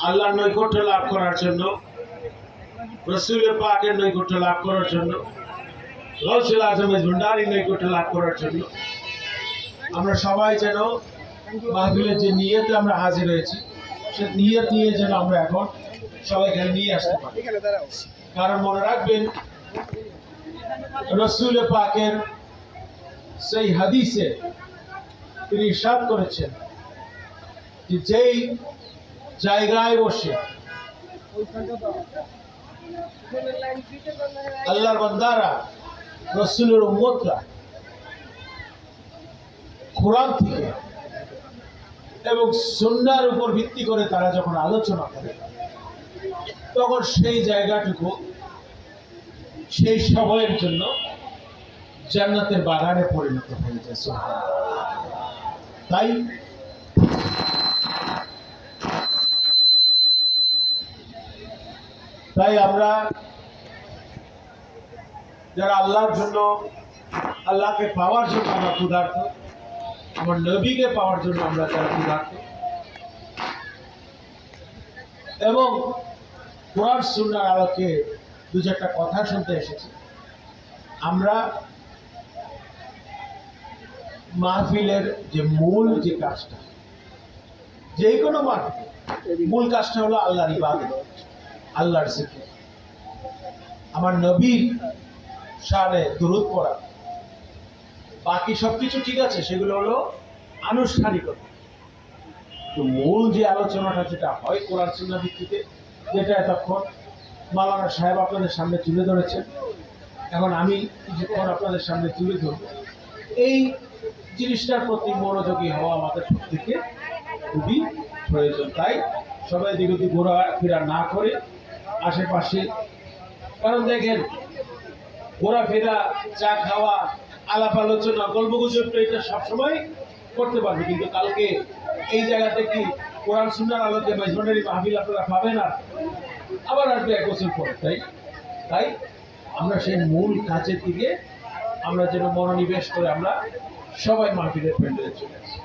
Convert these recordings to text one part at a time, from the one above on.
আল্লাহর নৈকট্য লাভ করার জন্য, রাসূলের পাকের নৈকট্য লাভ করার জন্য, গাউসুল আজমের ভান্ডারীর নৈকট্য লাভ করার জন্য আমরা সবাই যেন মাহফিলের যে নিয়তে আমরা হাজির হয়েছি, সে নিয়ত নিয়ে যেন আমরা এখন সবাই এখানে নিয়ে আসতে পারি। কারণ মনে রাখবেন, রাসূল পাকের সেই হাদিসে তিনি ইরশাদ করেছেন যে যেই জায়গায় বসে আল্লাহর বান্দারা, রাসূলের উম্মতরা কোরআন থেকে এবং সুন্নাহর উপর ভিত্তি করে তারা যখন আলোচনা করে, তখন সেই জায়গাটুকু সেই সময়ের জন্য জান্নাতের বাগানে পরিণত হয়ে যায়। তাই আমরা যারা আল্লাহর জন্য, আল্লাহকে পাওয়ার জন্য আমরা ক্ষুধার্ত, আমার নবীকে পাওয়ার জন্য আমরা যারা ক্ষুধার্ত এবং কোরআন সুন্নাহর আলোকে দু চারটা কথা শুনতে এসেছি, আমরা মাহফিলের যে মূল যে কাজটা, যে কোনো মাহফিল মূল কাজটা হলো আল্লাহর ইবাদত, আল্লাহর জিকির, আমার নবীর শানে দুরূদ পড়া। বাকি সবকিছু ঠিক আছে, সেগুলো হলো আনুষ্ঠানিকতা। তো মূল যে আলোচনাটা যেটা হয় কোরআন সুন্নাহ ভিত্তিতে, যেটা এতক্ষণ মাওলানা সাহেব আপনাদের সামনে তুলে ধরেছেন, এখন আমি কিছুক্ষণ আপনাদের সামনে তুলে ধরব, এই জিনিসটার প্রতি মনোযোগী হওয়া আমাদের প্রত্যেকে খুবই প্রয়োজন। তাই সবাই দিকে ঘোরাফেরা না করে আশেপাশে, কারণ দেখেন ঘোরাফেরা, চা খাওয়া, আলাপ আলোচনা, গল্পগুজব এটা সবসময় করতে পারবে, কিন্তু কালকে এই জায়গাতে কি কোরআন সুন্নাহর আলোকে মেজবানি মাহফিল আপনারা পাবেন না, আবার আসবে এক বছর পর। তাই আমরা সেই মূল কাজের দিকে আমরা যেন মনোনিবেশ করে আমরা সবাই মাহফিলের প্যান্ডেলে চলে আসি।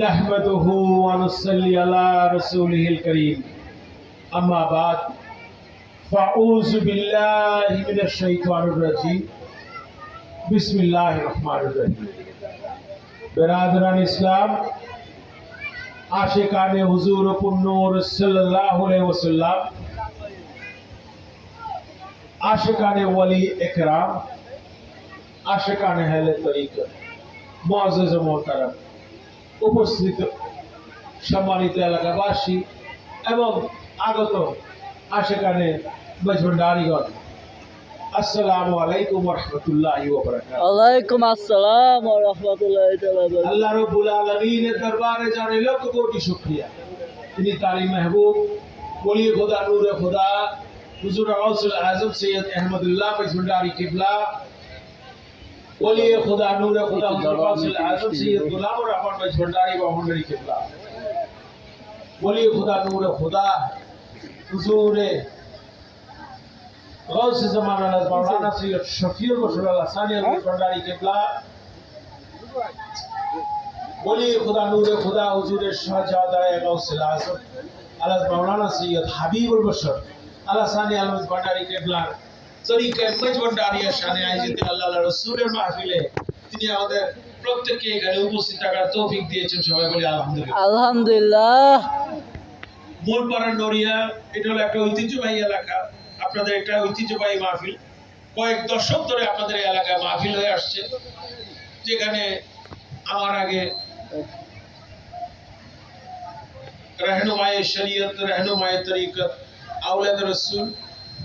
নাহমাদুহু ওয়া নুসাল্লি আলা রাসূলিহিল কারীম, আম্মা বাদ, ফাউযু বিল্লাহি মিনাশ শাইতানির রাজীম, বিসমিল্লাহির রহমানির রহিম। বেরাদরান ইসলাম, আশিকানে হুজুর পুন্নূর সাল্লাল্লাহু আলাইহি ওয়াসাল্লাম, আশিকানে ওয়ালি ইকরাম, আশিকানে আহলে তরিকত, মুআজ্জাজ ও মুহতারাম, উপস্থিত সম্মানিত এলাকাবাসী এবং আগত আশিকানে মেজবান্ডারীগণ, আসসালামু আলাইকুম ওয়া রাহমাতুল্লাহি ওয়া বারাকাতুহু। ওয়ালাইকুম আসসালাম ওয়া রাহমাতুল্লাহি ওয়া বারাকাতুহু। আল্লাহ রাব্বুল আলামিনের দরবারে জানাই লক্ষ কোটি শুকরিয়া, তিনি তারই মাহবুব ওলি খোদা, নূরে খোদা, হুজুর গাউসুল আজম সৈয়দ আহমদুল্লাহ মেজবান্ডারী কিবলা, ওলি খোদা, নূরে খোদা, হুজুর গাউসুল আজম সৈয়দ গোলামুর রহমান মেজবান্ডারী ভান্ডারী কিবলা, ওলি খোদা, নূরে খোদা, হুজুরে গাউসে জামান আল মাওলানা সৈয়দ শফিউল বশর আল হাসানী আল মেজবান্ডারী কিবলা, ওলি খোদা, নূরে খোদা, হুজুরে শাহজাদায়ে গাউসুল আজম আল মাওলানা সৈয়দ হাবিবুল বশর আল হাসানী আল মেজবান্ডারী কিবলা তরিকা মেজবান্ডারিয়া শানে আয়োজিত আল্লাহর রাসূলের মাহফিলে তিনি আমাদের প্রত্যেককে এখানে উপস্থিত থাকার তৌফিক দিয়েছেন। সবাই বলি আলহামদুলিল্লাহ। আলহামদুলিল্লাহ। মূলপাড়ার নড়িয়া, এটা হলো একটা ঐতিহ্যবাহী এলাকা, আপনাদের একটা ঐতিহ্যবাহী মাহফিল, কয়েক দশক ধরে আপনাদের এই এলাকায় মাহফিল হয়ে আসছে, যেখানে আমার আগে রহনুমায়ে শরীয়ত, রহনুমায়ে তরিকত, আওলাদ রাসূল,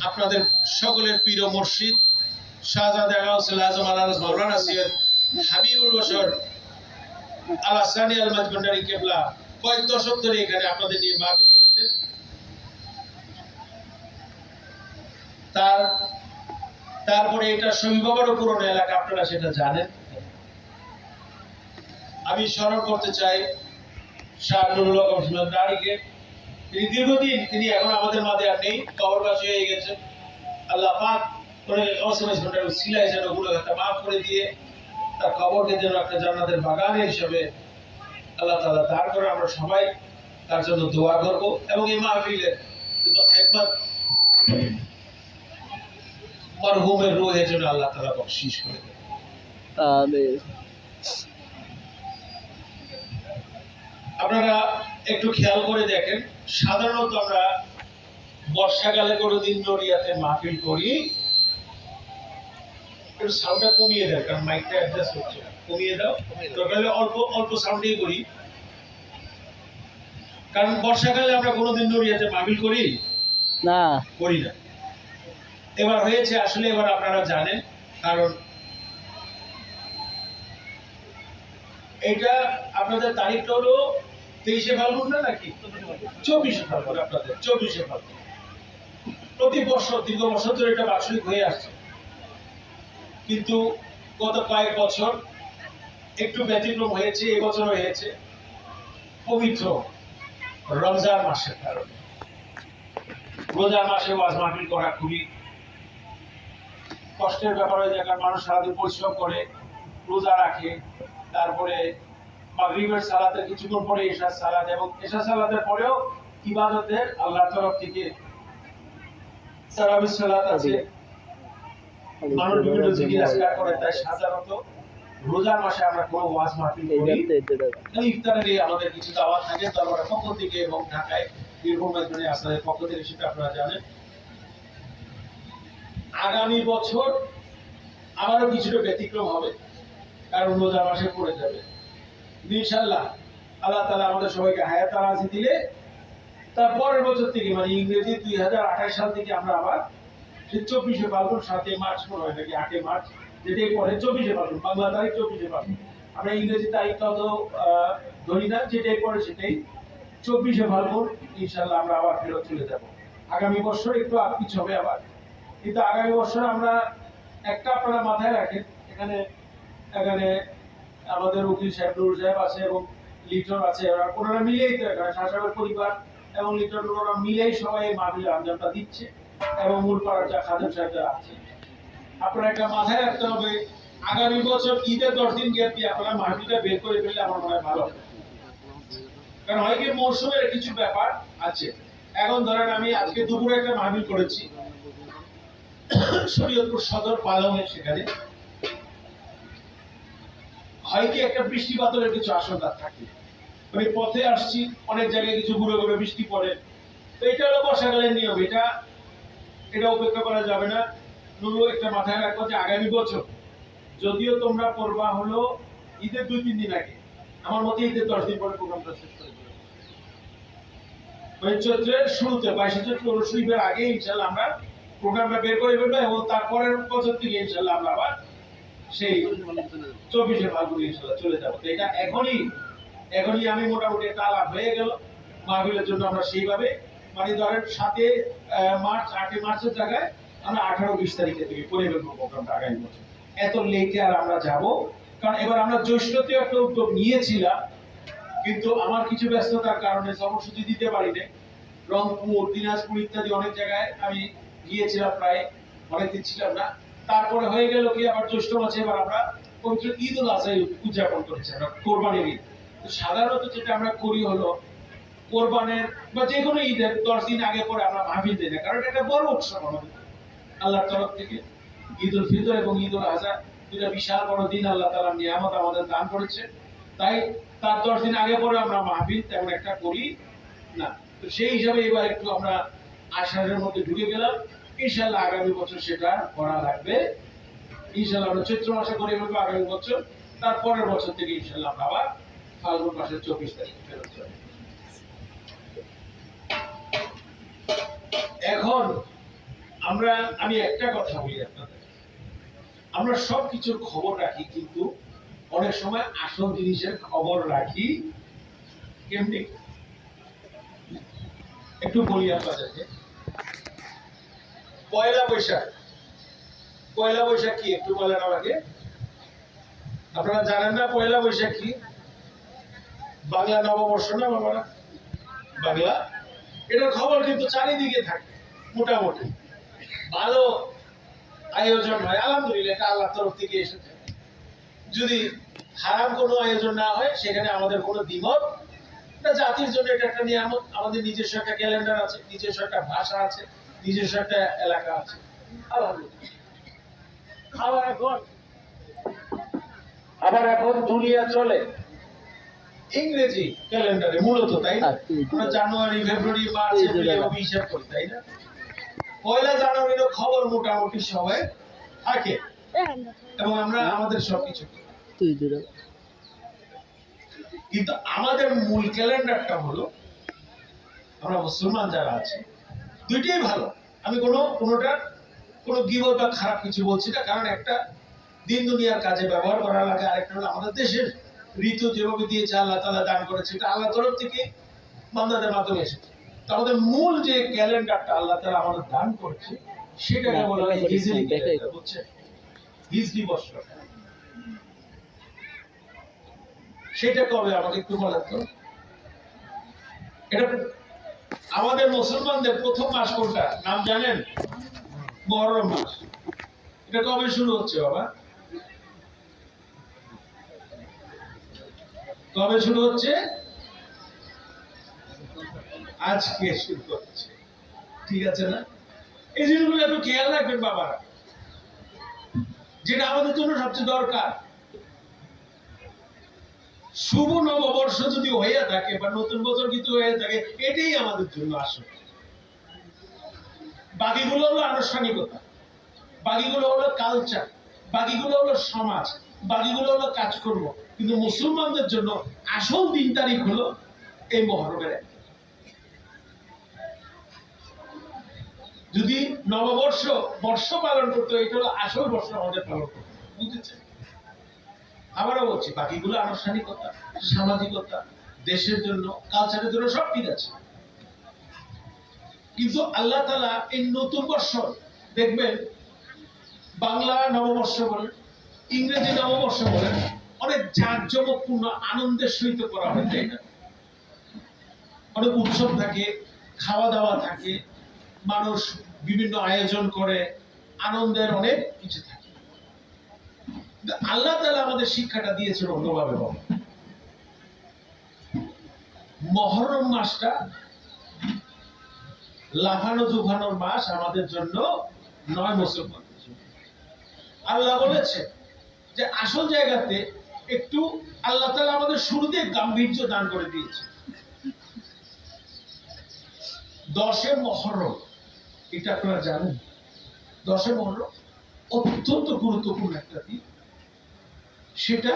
আপনাদের সকলের পীর ও মুর্শিদ শাহজাদা গাউসুল আজম আল মাওলানা সৈয়দ হাবিবুল বশর আল হাসানী আল মেজবান্ডারী কিবলা কয়েক দশক ধরে এখানে আপনাদের নিয়ে মাহফিল করেছেন। তারপরে এটা শমীবাবারও পুরনো এলাকা, আপনারা সেটা জানেন। আমি স্মরণ করতে চাই শাহ নুরুল হক মেজবান্ডারীকে, তিনি দীর্ঘদিন, তিনি এখন আমাদের মাঝে আর নেই, কবরবাসী হয়ে গেছেন। আল্লাহ পাক সিলাই যেন গুলো একটা মাফ করে দিয়ে তার কবরকে যেন একটা জান্নাতের বাগানে হিসেবে আল্লাহ তাআলা দাঁড় করে আমরা সবাই তার জন্য দোয়া করব এবং এই মাহফিলের কিন্তু খেদমত মরহুমের রূহের জন্য আল্লাহ তাআলা বকশিশ করে দেন। আমিন। আপনারা একটু খেয়াল করে দেখেন, সাধারণত আমরা বর্ষাকালে কোনোদিন নড়িয়াতে মাহফিল করি, একটু সাউন্ডটা কমিয়ে দেয়, কারণ মাইকটা অ্যাডজাস্ট হচ্ছে না, কমিয়ে দাও, দরকার হলে অল্প অল্প সাউন্ডেই করি। কারণ বর্ষাকালে আমরা কোনোদিন নড়িয়াতে মাহফিল করি না, করি না। এবার হয়েছে আসলে, এবার আপনারা জানেন, কারণ এটা আপনাদের তারিখটা হলো 23শে ফাল্গুন না নাকি 24শে ফাল্গুন, আপনাদের 24শে ফাল্গুন। প্রতি বছর দীর্ঘ বছর ধরে এটা বার্ষিক হয়ে আসছে, কিন্তু গত কয়েক বছর একটু ব্যতিক্রম হয়েছে, এবছর হয়েছে পবিত্র রমজান মাসের কারণে। রোজার মাসে ওয়াজ মাহফিল করা খুবই কষ্টের ব্যাপার হয়ে যায়, কারণ মানুষ সারাদিন পরিশ্রম করে, রোজা রাখে, তারপরে মাগরিবের সালাতের কিছুক্ষণ পরে এশার সালাত, এবং এশার সালাতের পরেও ইবাদতের আল্লাহর তরফ থেকে তারাবির সালাত আছে, মানুষ বিভিন্ন জিকির আজকার করে। তাই সাধারণত রোজার মাসে আমরা কোনো ওয়াজ মাহফিল করি, ইফতারের আমাদের কিছু দাওয়াত থাকে দরবারের পক্ষ থেকে এবং ঢাকায় বীরভূম মেজবানি আসনের পক্ষ থেকে, সেটা আপনারা জানেন। আগামী বছর আবারও কিছুটা ব্যতিক্রম হবে, কারণ রোজার মাসে পড়ে যাবে ইনশাআল্লাহ। আল্লাহ তাআলা আমাদের সবাইকে হায়াত আরাজি দিলে তারপরের বছর থেকে, মানে ইংরেজি 2028 সাল থেকে আমরা আবার সেই 24শে ফাল্গুন 7 মার্চ মনে হয় নাকি 8 মার্চ, যেটাই পরে 24শে ফাল্গুন, বাংলা তারিখ 24শে ফাল্গুন, আমরা ইংরেজি তারিখটা তো ধরি না, যেটাই পরে সেটাই 24শে ফাল্গুন ইনশাআল্লাহ আমরা আবার ফেরত চলে যাব। আগামী বছর একটু আপকিছ হবে আবার, কিন্তু আগামী বছর আমরা একটা, আপনারা মাথায় রাখেন, এখানে এখানে আমাদের উকিল সাহেব নুরুল সাহেব আছে এবং লিটন আছে, ওনারা মিলেই তো এখানে শাসকের পরিবার এবং লিটন ওরা মিলেই সবাই এই মাহফিলের আঞ্জামটা দিচ্ছে, এবং মূল পাড়ার যা খাদেম সাহেব যারা আছে। আপনারা একটা মাথায় রাখতে হবে, আগামী বছর ঈদের 10 দিন গ্যাপ দিয়ে আপনারা মাহফিলটা বের করে ফেললে আমার মনে হয় ভালো হবে। কারণ হয় কি, মৌসুমের কিছু ব্যাপার আছে। এখন ধরেন আমি আজকে দুপুরে একটা মাহফিল করেছি শরীয়তপুর সদর পালংয়ে, সেখানে হয় কি একটা বৃষ্টি বাদলের কিছু আশঙ্কা থাকে, মানে পথে আসছি, অনেক জায়গায় কিছু ঘুরে ঘুরে বৃষ্টি পড়ে, তো এটা হলো বর্ষাকালের নিয়ম, এটা উপেক্ষা করা যাবে না। নুরু একটা মাথায় রাখবো যে আগামী বছর যদিও তোমরা পড়বা হলো ঈদের 2-3 দিন আগে, আমার মতে ঈদের 10 দিন পরে প্রোগ্রামটা শেষ করে দেবে, চৈত্রের শুরুতে 22শে চৈত্র শরীফের আগে ইনশাআল্লাহ আমরা প্রোগ্রামটা বের করে ফেলবো, এবং তারপরের বছর থেকে ইনশাআল্লাহ আমরা আবার সেই 24শে ফাল্গুন ইনশাআল্লাহ চলে যাবো। তো এটা এখনই আমি মোটামুটি একটা আলাপ হয়ে গেল মাহফিলের জন্য। আমরা সেইভাবে, মানে ধরেন 7 মার্চ 8 মার্চের জায়গায় আমরা 18-20 তারিখে থেকে করে ফেলবো প্রোগ্রামটা আগামী বছর। এত লেটে আর আমরা যাব, কারণ এবার আমরা জ্যৈষ্ঠতে একটা উদ্যোগ নিয়েছিলাম, কিন্তু আমার কিছু ব্যস্ততার কারণে কর্মসূচি দিতে পারিনি। রংপুর, দিনাজপুর ইত্যাদি অনেক জায়গায় আমি গিয়েছিলাম, প্রায় অনেকদিন ছিলাম না। তারপরে হয়ে গেল কি, আবার জ্যৈষ্ঠ মাসে এবার আমরা পবিত্র ঈদ উল আজহা উদযাপন করেছি, আমরা কোরবানির ঈদ। তো সাধারণত যেটা আমরা করি হলো কোরবানের বা যে কোনো ঈদের 10 দিন আগে পরে আমরা মাহফিল দিই না, কারণ এটা একটা বড় উৎসব আমাদের আল্লাহর তরফ থেকে। ঈদ উল ফিতর এবং ঈদ উল আজহা দুটা বিশাল বড় দিন আল্লাহ তাআলা নিয়ামত আমাদের দান করেছে, তাই তার 10 দিন আগে পরে আমরা মাহফিল তেমন একটা করি না। তো সেই হিসাবে এবার একটু আমরা আষাঢ়ের মধ্যে ঢুকে গেলাম, ইনশাআল্লাহ আগামী বছর সেটা করা লাগবে। ইনশাআল্লাহ আমরা চৈত্র মাসে করে ফেলবো আগামী বছর, তারপরের বছর থেকে ইনশাআল্লাহ আমরা আবার ফাল্গুন মাসের 24 তারিখে ফেরত যাবো। এখন আমি একটা কথা বলি আপনাদের, আমরা সবকিছুর খবর রাখি, কিন্তু অনেক সময় আসল জিনিসের খবর রাখি কেমনি একটু বলি আপনাদেরকে। পয়লা বৈশাখ কি একটু বলেন আমাকে? আপনারা জানেন না পয়লা বৈশাখ কি? বাংলা নববর্ষ না বাবারা? বাংলা, এটার খবর কিন্তু চারিদিকে থাকে, মোটামুটি ভালো আয়োজন হয়, আলহামদুলিল্লাহ, এটা আল্লাহর তরফ থেকে এসেছে। যদি হারাম কোনো আয়োজন না হয়, সেখানে আমাদের কোনো দ্বিমত না। জাতির জন্য এটা একটা নিয়ামত। আমাদের নিজস্ব একটা ক্যালেন্ডার আছে, নিজস্ব একটা ভাষা আছে, নিজস্ব একটা এলাকা আছে। আবার এখন দুনিয়া চলে ইংরেজি ক্যালেন্ডারে মূলত, তাই না? আমরা জানুয়ারি, ফেব্রুয়ারি, মার্চ, এপ্রিল এভাবে হিসাব করি, তাই না? পয়লা জানুয়ারিরও খবর মোটামুটি সবাই থাকে এবং আমরা আমাদের সবকিছু। কিন্তু আমাদের মূল ক্যালেন্ডারটা হলো, আমরা মুসলমান যারা আছে, দুইটাই ভালো। আমি কোনোটা কোনো গীবত বা খারাপ কিছু বলছি না, কারণ একটা দিন দুনিয়ার কাজে ব্যবহার করা লাগে, আরেকটা হলো আমাদের দেশের ঋতু যেভাবে দিয়েছে আল্লাহ তাআলা দান করেছে, এটা আল্লাহ তরফ থেকে বান্দাদের মাধ্যমে এসেছে। তো আমাদের মূল যে ক্যালেন্ডারটা আল্লাহ তাআলা আমাদের দান করেছে, সেটাকে বলা হয় হিজরি ক্যালেন্ডার, বুঝছেন? হিজরি বর্ষ। সেটা কবে আমাকে একটু বলেন তো। এটা আমাদের মুসলমানদের প্রথম মাস কোনটা নাম জানেন? মুহররম মাস। এটা কবে শুরু হচ্ছে বাবা? কবে শুরু হচ্ছে? আজকে শুরু হচ্ছে, ঠিক আছে না? এই জিনিসগুলো একটু খেয়াল রাখবেন বাবারা, যেটা আমাদের জন্য সবচেয়ে দরকার। শুভ নববর্ষ যদি হয়ে থাকে বা নতুন বছর কিছু হয়ে থাকে, এটাই আমাদের জন্য আসল। বাকিগুলো হলো আনুষ্ঠানিকতা, বাকিগুলো হলো কালচার, বাকিগুলো হলো সমাজ, বাকিগুলো হলো কাজকর্ম। কিন্তু মুসলমানদের জন্য আসল দিন তারিখ হলো এই মুহররমের 1। যদি নববর্ষ বর্ষ পালন করতে হয়, এটা হলো আসল বর্ষ আমাদের পালন করতে, বুঝেছেন? আবারও বলছি, বাকিগুলো আনুষ্ঠানিকতা, সামাজিকতা, দেশের জন্য, কালচারের জন্য সব ঠিক আছে। কিন্তু আল্লাহ তাআলা এই নতুন বর্ষ, দেখবেন বাংলা নববর্ষ বলেন, ইংরেজি নববর্ষ বলেন, অনেক জাঁকজমকপূর্ণ আনন্দের সহিত করা হয়, তাই না? অনেক উৎসব থাকে, খাওয়া দাওয়া থাকে, মানুষ বিভিন্ন আয়োজন করে, আনন্দের অনেক কিছু থাকে। আল্লাহ তাআলা আমাদের শিক্ষাটা দিয়েছেন অন্যভাবে। বাবা, মুহররম মাসটা লাফানো জুফানোর মাস আমাদের জন্য নয়, মুসলমানদের জন্য। আল্লাহ বলেছে যে আসল জায়গাতে একটু আল্লাহ তাআলা আমাদের শুরুতে গাম্ভীর্য দান করে দিয়েছে। 10 মুহররম, এটা আপনারা জানেন? 10 মুহররম অত্যন্ত গুরুত্বপূর্ণ একটা দিন। সেটা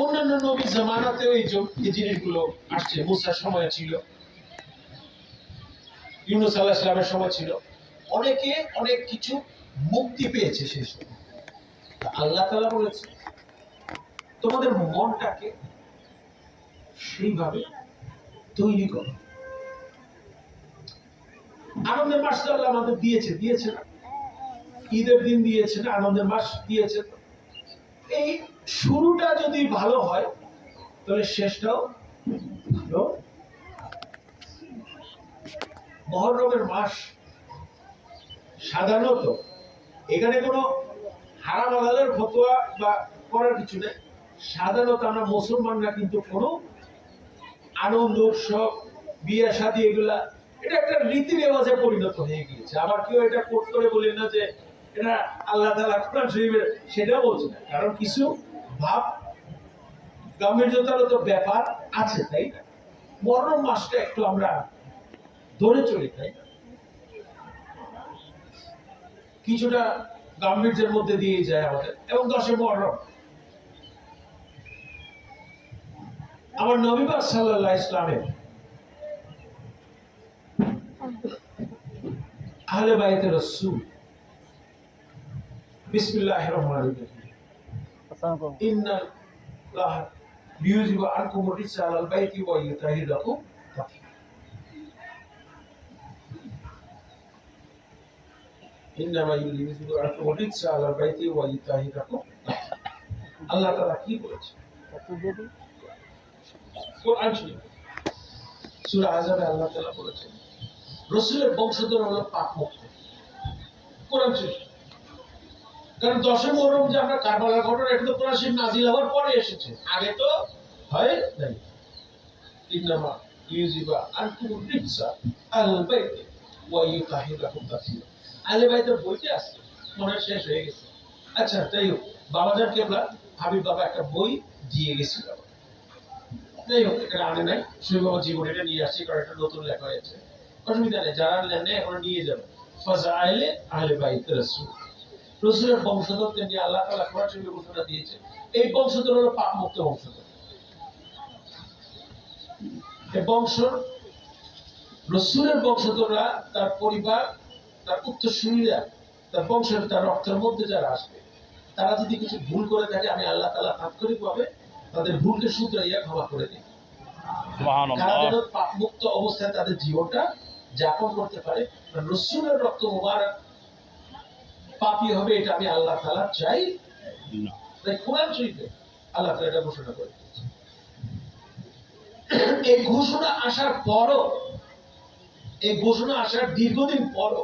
অন্যান্য নবী জামানাতেও এই জিনিসগুলো আসছে। মুসার সময় ছিল, ইউনূস আলাইহিস সালামের সময় ছিল, অনেকে অনেক কিছু মুক্তি পেয়েছে সেই সময়। আল্লাহ তাআলা বলেছে তোমাদের মনটাকে সেইভাবে তৈরি করো। আনন্দের মাস তো আল্লাহ আমাদের দিয়েছে না? ঈদের দিন দিয়েছে না? আনন্দের মাস দিয়েছে। এই শুরুটা যদি ভালো হয়, তাহলে শেষটাও ভালো। মুহররমের মাস সাধারণত, এখানে কোনো হারাম হালালের ফতোয়া বা করার কিছু নেই। সাধারণত আমরা মুসলমানরা কিন্তু কোনো আনন্দ উৎসব, বিয়ে শাদী, এগুলা এটা একটা রীতি রেওয়াজে পরিণত হয়ে গিয়েছে। আবার কেউ এটা কোট করে বলেন না যে এটা আল্লাহ তাআলা কোরআন শরীফের, সেটাও বলছে না, কারণ কিছু ভাব গাম্ভীর্যতার তো ব্যাপার আছে, তাই না? মুহররম মাসটা একটু আমরা ধরে চলি, তাই না? কিছুটা গাম্ভীর্যের মধ্যে দিয়ে যায় আমাদের। এবং 10 মুহররম আমার নবী পাক সাল্লাল্লাহু আলাইহি ওয়াসাল্লামের আহলে বাইতে রাসূল, বিসমিল্লাহির রহমানির রহিম, ইন্নাল্লাহ লিইউযিবা আনকুম রিজসা আলাল বাইতি ওয়া ইউতাহিরাকুম তাতহীরা। ইন্নামা লিইউযিবা আনকুম রিজসা আলাল বাইতি ওয়া ইউতাহিরাকুম তাতহীরা। আল্লাহ তাআলা কি বলেছে? কোরআন শরীফ সূরা আহজাবে আল্লাহ তাআলা বলেছেন রাসূলের বংশধর হলো পাক মুক্ত। কোরআন শরীফ কারণ 10 মুহররম যে আমরা কারবালার ঘটনা, এটা তো কোরআন শরীফ নাজিল হওয়ার পরে এসেছে, আগে তো হয় নাই। ইন্নামা ইউজিবা আনতুম রিজসা আহল বাইত ওয়া ইউতাহিরাকুম তাসীরা। আহলে বাইতের বইতে আছে, মনে হয় শেষ হয়ে গেছে। আচ্ছা, তাই হোক, বাবাজান কেবলা হাবিব বাবা একটা বই দিয়ে গেছিল, যাই হোক এটা আনে নাই, শৈব বাবা জীবন এটা নিয়ে আসছে, কারণ এটা নতুন লেখা হয়েছে, অসুবিধা নেই, যারা নেন নাই এখন নিয়ে যাবে। ফাযাইলে আহলে বাইত রাসূল, রাসূলের বংশধরকে নিয়ে আল্লাহ তাআলা কোরআন শরীফে ঘোষণা দিয়েছে, এই বংশধর হলো পাপ মুক্ত বংশধর। এই বংশ, রাসূলের বংশধররা, তার পরিবার, তার উত্তরসূরিরা, তার বংশের, তার রক্তের মধ্যে যারা আসবে, তারা যদি কিছু ভুল করে থাকে, আমি আল্লাহ তাআলা তাৎক্ষণিকভাবে তাদের ভুলকে শুধরাইয়া ক্ষমা করে দিই। তারা যেন পাপ মুক্ত অবস্থায় তাদের জীবনটা যাপন করতে পারে। রাসূলের রক্ত মুবারক পাপী হবে, এটা আমি আল্লাহ তাআলা চাই না। তাই কোরআন শরীফে আল্লাহ তাআলা এটা ঘোষণা করে দিয়েছে। এই ঘোষণা আসার পরও, এই ঘোষণা আসার দীর্ঘদিন পরও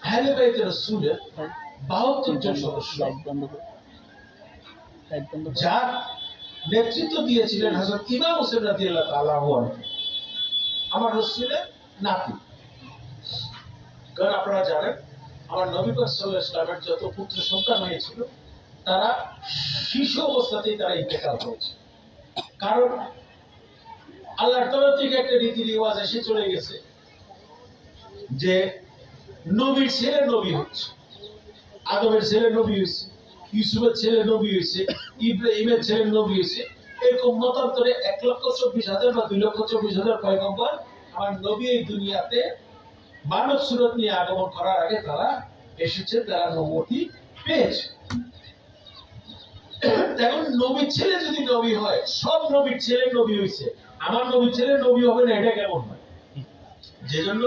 আহলে বাইত রাসূলের 72 জন সদস্য, যার নেতৃত্ব দিয়েছিলেন হযরত ইমাম হোসেন রাদিয়াল্লাহু তাআলা আনহু, আমার রাসূলের নাতি। কারণ আপনারা জানেন, আমার নবী পাক সাল্লাল্লাহু আলাইহি ওয়াসাল্লামের যত পুত্র সন্তান হয়েছিল, তারা শিশু অবস্থাতেই তারা ইন্তেকাল করেছে। কারণ আল্লাহর তরফ থেকে একটা রীতি রিওয়াজ এসে চলে গেছে যে নবীর ছেলে নবী হচ্ছে, আদমের ছেলে নবী হয়েছে, ইউসুফের ছেলে নবী হয়েছে, ইব্রাহিমের ছেলে নবী হয়েছে, এরকম মতান্তরে 1,24,000 বা 2,24,000 পয়গম্বর আমার নবী এই দুনিয়াতে মানব সুরত নিয়ে আগমন করার আগে তারা এসেছে, তারা নবুয়তি পেয়েছে। এখন নবীর ছেলে যদি নবী হয়, সব নবীর ছেলে নবী হয়েছে, আমার নবীর ছেলে নবী হবে না, এটা কেমন হয়? যেজন্য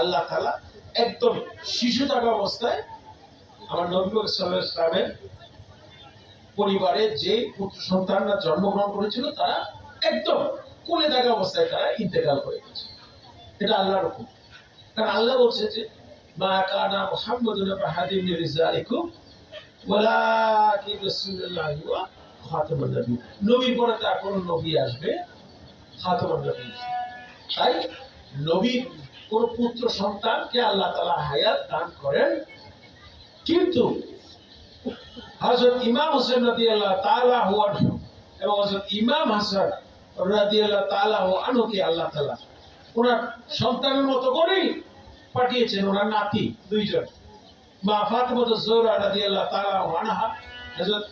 আল্লাহ তাআলা একদম শিশু থাকা অবস্থায় আমার নবী সাল্লাল্লাহু আলাইহি ওয়াসাল্লামের পরিবারে যে পুত্র সন্তানরা জন্মগ্রহণ করেছিল, তারা একদম কোলে থাকা অবস্থায় তারা ইন্তেকাল করে গেছে। এটা আল্লাহর হুকুম। কারণ আল্লাহ বলছে যে মা কানা মুহাম্মাদুন আবা আহাদিন মিন রিজালিকুম ওয়ালাকিন রাসূলুল্লাহি ওয়া খাতামুন নবী, নবীর পরে তার কোন নবী আসবে, খাতামুন নবী। তাই নবীর কোন পুত্র সন্তানকে আল্লাহ তাআলা হায়াত দান করেন, কিন্তু হযরত ইমাম হোসেন রাদিয়াল্লাহু তাআলা আনহু এবং হযরত ইমাম হাসান রাদিয়াল্লাহু তাআলা আনহুকে আল্লাহ তাআলা ওনার সন্তানের মতো করেই পাঠিয়েছেন, ওনার নাতি দুইজন, মা ফাতিমা যোহরা রাদিয়াল্লাহু তাআলা আনহা, হযরত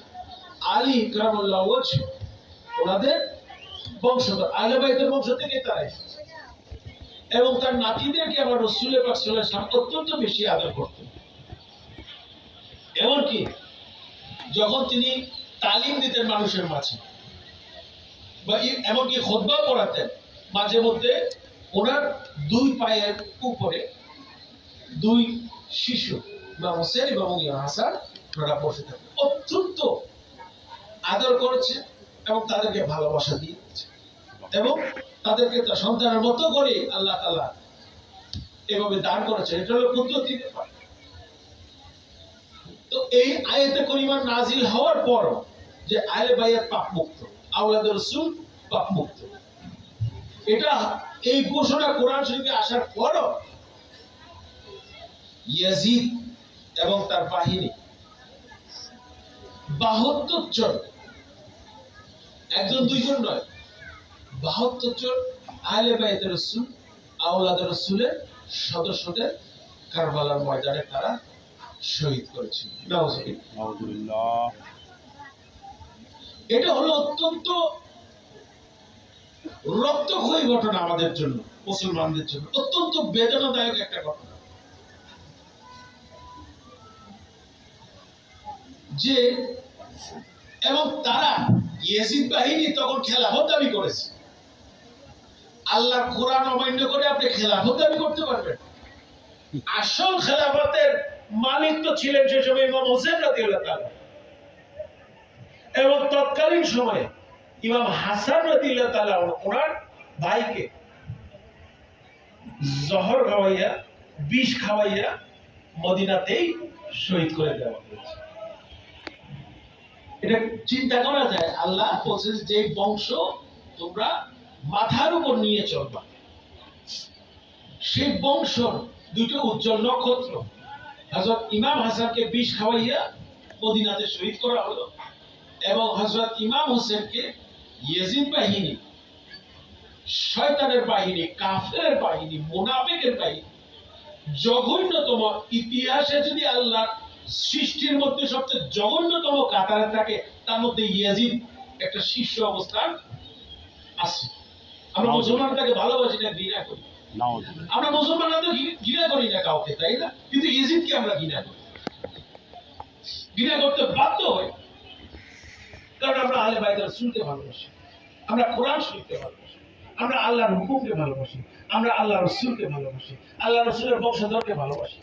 আলী কারামাল্লাহু ওয়াজহু, ওনাদের বংশধর, আহলে বাইতের বংশ থেকে তারা এসেছে। এবং তার নাতিদেরকে আবার রাসূল পাক সাল্লাল্লাহু আলাইহি ওয়াসাল্লাম অত্যন্ত বেশি আদর করতেন। এমনকি যখন তিনি তালিম দিতেন মানুষের মাঝে, বা এমনকি খুতবা পড়াতেন, মাঝে মধ্যে ওনার দুই পায়ের উপরে দুই শিশু, ইমাম হোসেন এবং ইমাম হাসান, ওনারা বসে থাকেন, অত্যন্ত আদর করেছে এবং তাদেরকে ভালোবাসা দিয়েছে, এবং তাদেরকে তার সন্তানের মতো করে আল্লাহ তাআলা এভাবে দান করেছেন। এটা হলো কুদরতি ব্যাপার। তো এই আয়াতে কারিমা নাজিল হওয়ার পর যে আহলে বাইত পাপ মুক্ত, আওলাদে রাসূল পাপ মুক্ত, এটা এই ঘোষণা কোরআন শরীফে আসার পর ইয়াজিদ এবং তার বাহিনী 72 জন, একজন দুইজন নয়, 72 জন আহলে বাইত রাসূল, আওলাদে রাসূলের সদস্যদের কারবালার ময়দানে তারা শহীদ করেছিল। নাউজুবিল্লাহ। এটা হলো অত্যন্ত রক্তক্ষয়ী ঘটনা আমাদের জন্য, মুসলমানদের জন্য অত্যন্ত বেদনাদায়ক একটা ঘটনা, যে এবং তারা ইয়াজিদ বাহিনী তখন খেলাফত দাবি করেছে। আল্লাহর কোরআন অমান্য করে আপনি খেলাফত দাবি করতে পারবেন? আসল খেলাফতের মালিক তো ছিলেন সে সময় ইমাম হোসেন রাদিয়াল্লাহু তাআলা, এবং তৎকালীন সময়ে ইমাম হাসান রাদিয়াল্লাহু তাআলা ওনার ভাইকে জহর খাওয়াইয়া, বিষ খাওয়াইয়া মদিনাতেই শহীদ করে দেওয়া হয়েছে। এটা চিন্তা করা যায়। আল্লাহ বলছে যে বংশ তোমরা মাথার উপর নিয়ে চলবা, সেই বংশ দুটো উজ্জ্বল নক্ষত্র। হযরত ইমাম হাসানকে বিষ খাওয়াইয়া মদিনাতে শহীদ করা হলো, এবং হযরত ইমাম হোসেনকে ইয়েজিদ বাহিনী, শয়তানের বাহিনী, কাফেরের বাহিনী, মুনাফিকের বাহিনী, জঘন্যতম, ইতিহাসে যদি আল্লাহ সৃষ্টির মধ্যে সবচেয়ে জঘন্যতম কাতারে থাকে তার মধ্যে ইয়াজিদ একটা শীর্ষ অবস্থান আছে। আমরা মুসলমানটাকে ভালোবাসি না, ঘৃণা করি। আমরা মুসলমানরা তো ঘৃণা করি না কাউকে, তাই না? কিন্তু ইয়াজিদকে আমরা ঘৃণা করি, ঘৃণা করতে বাধ্য হই, কারণ আমরা আহলে বাইতের রাসূলকে ভালোবাসি, আমরা কোরআন শরীফকে ভালোবাসি, আমরা আল্লাহর হুকুমকে ভালোবাসি, আমরা আল্লাহর রাসূলকে ভালোবাসি, আল্লাহর রাসূলের বংশধরকে ভালোবাসি।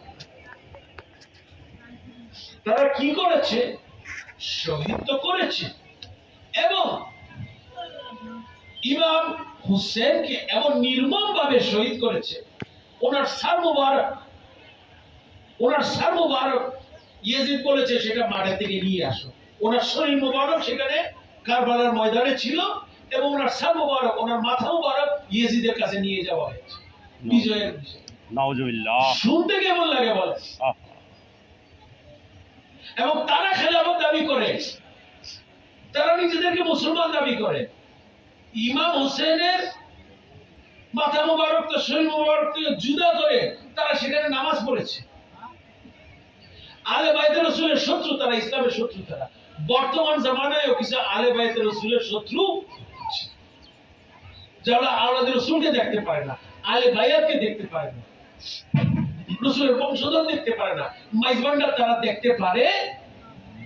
তারা কি করেছে? শহীদ তো করেছে, এবং ইমাম হুসেনকে এমন নির্মম ভাবে শহীদ করেছে। ওনার সার মুবারক ইয়াজিদ বলেছে সেটা মাঠে থেকে নিয়ে আসো। ওনার শরীর মুবারক সেখানে কারবালার ময়দানে ছিল, এবং ওনার সার মুবারক, ওনার মাথা মুবারক ইয়াজিদের কাছে নিয়ে যাওয়া হয়েছে বিজয়ের বিষয়। নাউজুবিল্লাহ। শুনতে কেমন লাগে বলে? এবং তারা খেলাফত দাবি করে, তারা নিজেদেরকে মুসলমান দাবি করে। ইমাম হোসেনের মাথা মুবারক তো শরীর মুবারক থেকে জুদা করে তারা সেখানে নামাজ পড়েছে। আহলে বাইতের রাসূলের শত্রু তারা, ইসলামের শত্রু তারা। বর্তমান জামানায়ও কিছু আহলে বাইতের রাসূলের শত্রু যারা আওলাদ রাসূলকে দেখতে পারে না, আহলে বাইতকে দেখতে পারে না, রাসূলের বংশধর দেখতে পারে না, মাইজবান্ডার তারা দেখতে পারে,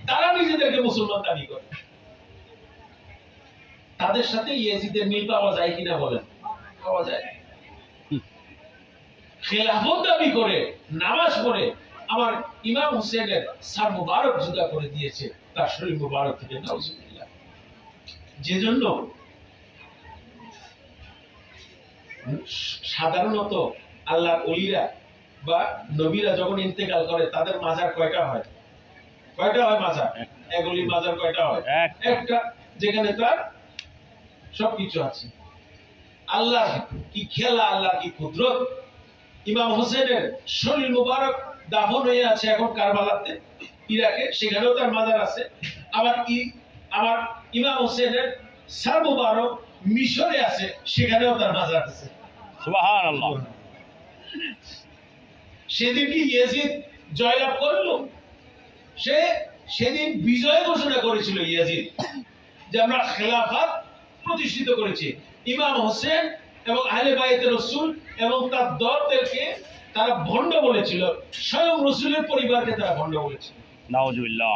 তারা নিজেদেরকে মুসলমান দাবি করে। তাদের সাথে ইয়াজিদের মিল পাওয়া যায় কিনা বলেন? পাওয়া যায়। খেলাফত দাবি করে, নামাজ পড়ে আমার ইমাম হোসেনের সার মুবারক জুদা করে দিয়েছে তার শরীর মুবারক থেকে। নাউজুবিল্লাহ। যে জন্য সাধারণত আল্লাহর ওলিরা বা নবীরা যখন ইন্তেকাল করে তাদের মাজার কয়টা হয়? কয়টা হয় মাজার? এক ওলির মাজার কয়টা হয়? একটা, যেখানে তার সবকিছু আছে। আল্লাহ কি খেলা, আল্লাহ কি কুদরত! ইমাম হোসেনের শরীর মুবারক দাফন হয়ে আছে এখন কারবালাতে, ইরাকে, সেখানেও তার মাজার আছে। আবার ইমাম হোসেনের সার মুবারক মিশরে আছে, সেখানেও তার মাজার আছে। সুবহানাল্লাহ। সেদিন কি ইয়াজিদ জয়লাভ করলো? সেদিন বিজয় ঘোষণা করেছিল ইয়াজিদ যে আমরা খেলাফত প্রতিষ্ঠিত করেছি। ইমাম হোসেন এবং আহলে বাইতের রাসূল এবং তার দলদেরকে তারা ভণ্ড বলেছিল, স্বয়ং রাসূলের পরিবারকে তারা ভণ্ড বলেছিল। নাউজুবিল্লাহ।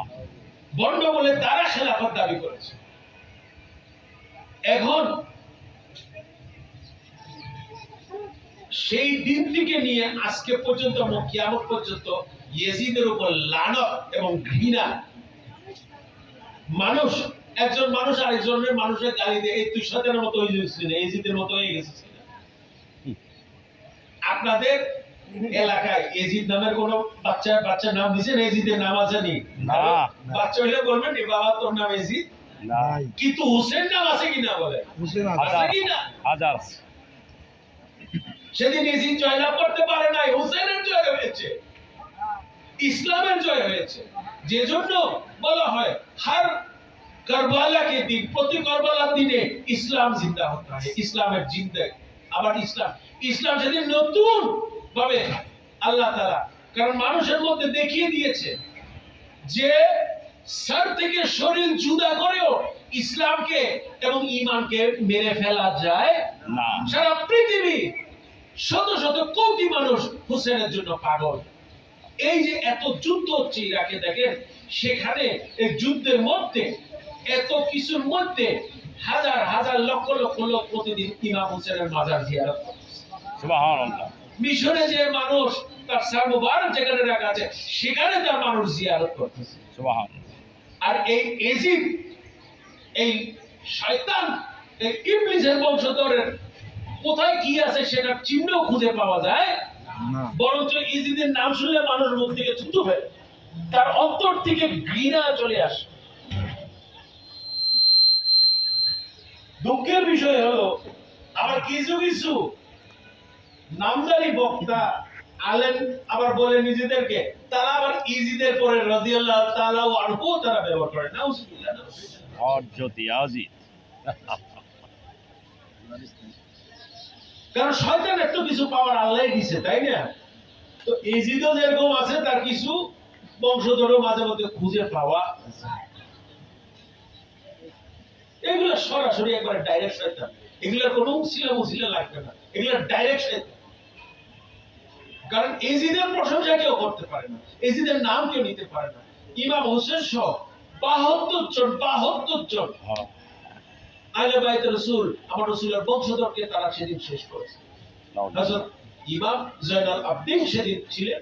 ভণ্ড বলে তারা খেলাফত দাবি করেছে। এখন সেই দিন থেকে নিয়ে আজকে পর্যন্ত, কিয়ামত পর্যন্ত ইয়াজিদের উপর লানত এবং ঘৃণা। মানুষ, একজন মানুষ আরেকজনের মানুষের গালি দিয়ে, এই তুই শয়তানের মতো হয়ে গেছিস, ইয়াজিদের মতো হয়ে গেছিস। আপনাদের এলাকায় ইয়াজিদ নামের কোন বাচ্চা নাম দিয়েছেন? ইয়াজিদের নাম আছে নি? বাচ্চা হইলে বলবেন নি বাবা তোর নাম ইয়াজিদ? কিন্তু হোসেন নাম আছে কিনা বলে? আছে কিনা? হাজার। সেদিন ইয়াজিদ জয়লাভ করতে পারে নাই, হোসেনের জয় হয়েছে, ইসলামের জয় হয়েছে। যে জন্য বলা হয় হার কারবালা কে দিন, প্রতি কারবালার দিনে ইসলাম জিন্দা হতে হয়, ইসলামের জিন্দেগি। আবার ইসলাম সেদিন নতুন ভাবে আল্লাহ তাআলা, কারণ মানুষের মধ্যে দেখিয়ে দিয়েছে যে সর থেকে শরীর জুদা করেও ইসলামকে এবং ঈমানকে মেরে ফেলা যায় না। সারা পৃথিবী শত শত কোটি মানুষ হোসেনের জন্য পাগল। এই যে এত যুদ্ধ হচ্ছে ইরাকে, দেখেন সেখানে এই যুদ্ধের মধ্যে, এত কিছুর মধ্যে হাজার হাজার লক্ষ লক্ষ লোক প্রতিদিন ইমাম হোসেনের মাজার জিয়ারত করতেছে। সুবহানাল্লাহ। মিশরে যে মানুষ তার সার মুবারক যেখানে রাখা আছে সেখানে তার মানুষ জিয়ারত করতেছে। সুবহানাল্লাহ। আর এই ইয়াজিদ, এই শয়তান, এই ইবলিসের বংশধরের কোথায় কি আছে সেটার চিহ্ন খুঁজে পাওয়া যায় বরঞ্চ ইজিদের নাম শুনলে মানুষের মুখ থেকে থুতু ফেলে, তার অন্তর থেকে ঘৃণা চলে আসে। দুঃখের বিষয় হলো আবার কিছু কিছু নামদারি বক্তা আলেম আবার বলে নিজেদেরকে, তারা আবার ইজিদের পরে রাদিয়াল্লাহু তাআলা আনহু তারা ব্যবহার করে। নাউজুবিল্লাহ, নাউজুবিল্লাহ। হযরত ইয়াজিদ কারণ শয়তানের তো কিছু পাওয়ার আল্লাহই দিছে, তাই না? তো ইজিদও যেরকম আছে তার কিছু বংশধরও মাঝে মধ্যে খুঁজে পাওয়া যায়। এগুলো সরাসরি একবারে ডাইরেক্ট শয়তান, এগুলোর কোনো উসিলা লাগবে না, এগুলো ডাইরেক্ট শয়তান। কারণ এজিদের প্রশংসা কেউ করতে পারে না, এজিদের নাম কেউ নিতে পারে না। ইমাম হোসেন সহ 72 জন আহলে বাইত রাসূল, আমার রাসূলের বংশধরকে তারা সেদিন শেষ করেছে। হযরত ইমাম জয়নাল আবদিন সেদিন ছিলেন,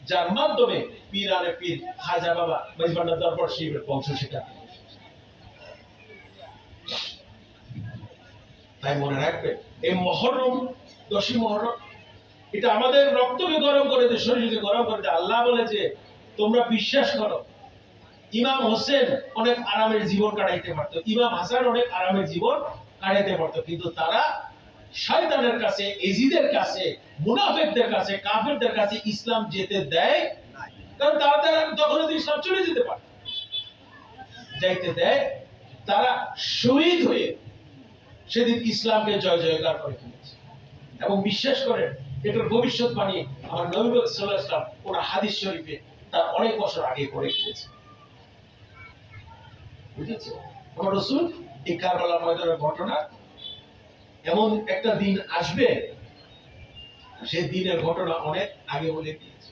যার মাধ্যমে পীরানে পীর খাজা বাবা মেজবান্ডার দরবার শরীফের বংশ সেটা। তাই মনে রাখবেন, এই মহরম, 10ই মহরম, এটা আমাদের রক্তকে গরম করে দেয়, শরীরকে গরম করে দেয়। আল্লাহ বলে যে তোমরা বিশ্বাস করো, ইমাম হোসেন অনেক আরামের জীবন কাটাইতে পারতো, ইমাম হাসান অনেক আরামের জীবন কাটাইতে পারতো, কিন্তু তারা শয়তানের কাছে, এজিদের কাছে, মুনাফিকদের কাছে, কাফেরদের কাছে ইসলাম যেতে দেয়। কারণ তারা তখন ইসলাম চলে যেতে পারে, যাইতে দেয়। তারা শহীদ হয়ে সেদিন ইসলামকে জয় জয়কার করে ফেলেছে। এবং বিশ্বাস করেন, এটার ভবিষ্যৎবাণী আমার নবী সাল্লাল্লাহু আলাইহি ওয়াসাল্লাম ওনার হাদিস শরীফে তার অনেক বছর আগে করে গিয়েছে। বুঝেছো? আমার রাসূল এই কারবালা ময়দানের ঘটনা, এমন একটা দিন আসবে, সেই দিনের ঘটনা অনেক আগে বলে দিয়েছে।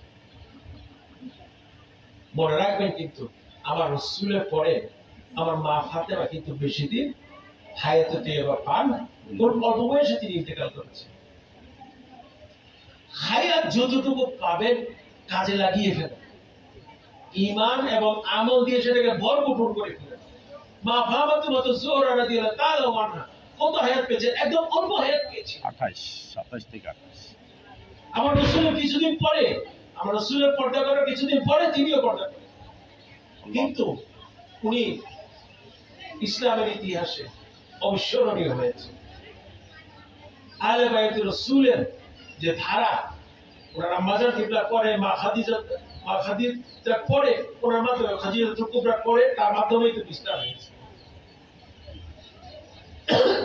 মনে রাখবেন, কিন্তু আমার রাসূলের পরে আমার মা ফাতেমা কিন্তু বেশি দিন হায়াতে তৈয়বা পান, অল্প বয়সে তিনি ইন্তেকাল করেছেন। হায়াত যতটুকু পাবেন কাজে লাগিয়ে ফেলেন, ঈমান এবং আমল দিয়ে সেটাকে ভরপুর করে ফেলেন। মা ফাতেমা জোহরা রাদিয়াল্লাহু তাআলা আনহা কত হায়াত পেয়েছে? একদম অল্প হায়াত পেয়েছে, 27 থেকে 28। আমার রাসূলের কিছুদিন পরে, আমার রাসূলের পর্দা করার কিছুদিন পরে তিনিও পর্দা করেন। কিন্তু উনি ইসলামের ইতিহাসে অবিস্মরণীয় হয়েছে। আহলে বাইত রাসূলের যে ধারা, ওনারা মাজার কিবলা করে, মা খাদিজা করে, ওনার মাধ্যমে খাদিজাতুল কুবরা করে, তার মাধ্যমেই তো ইসলাম হয়েছে।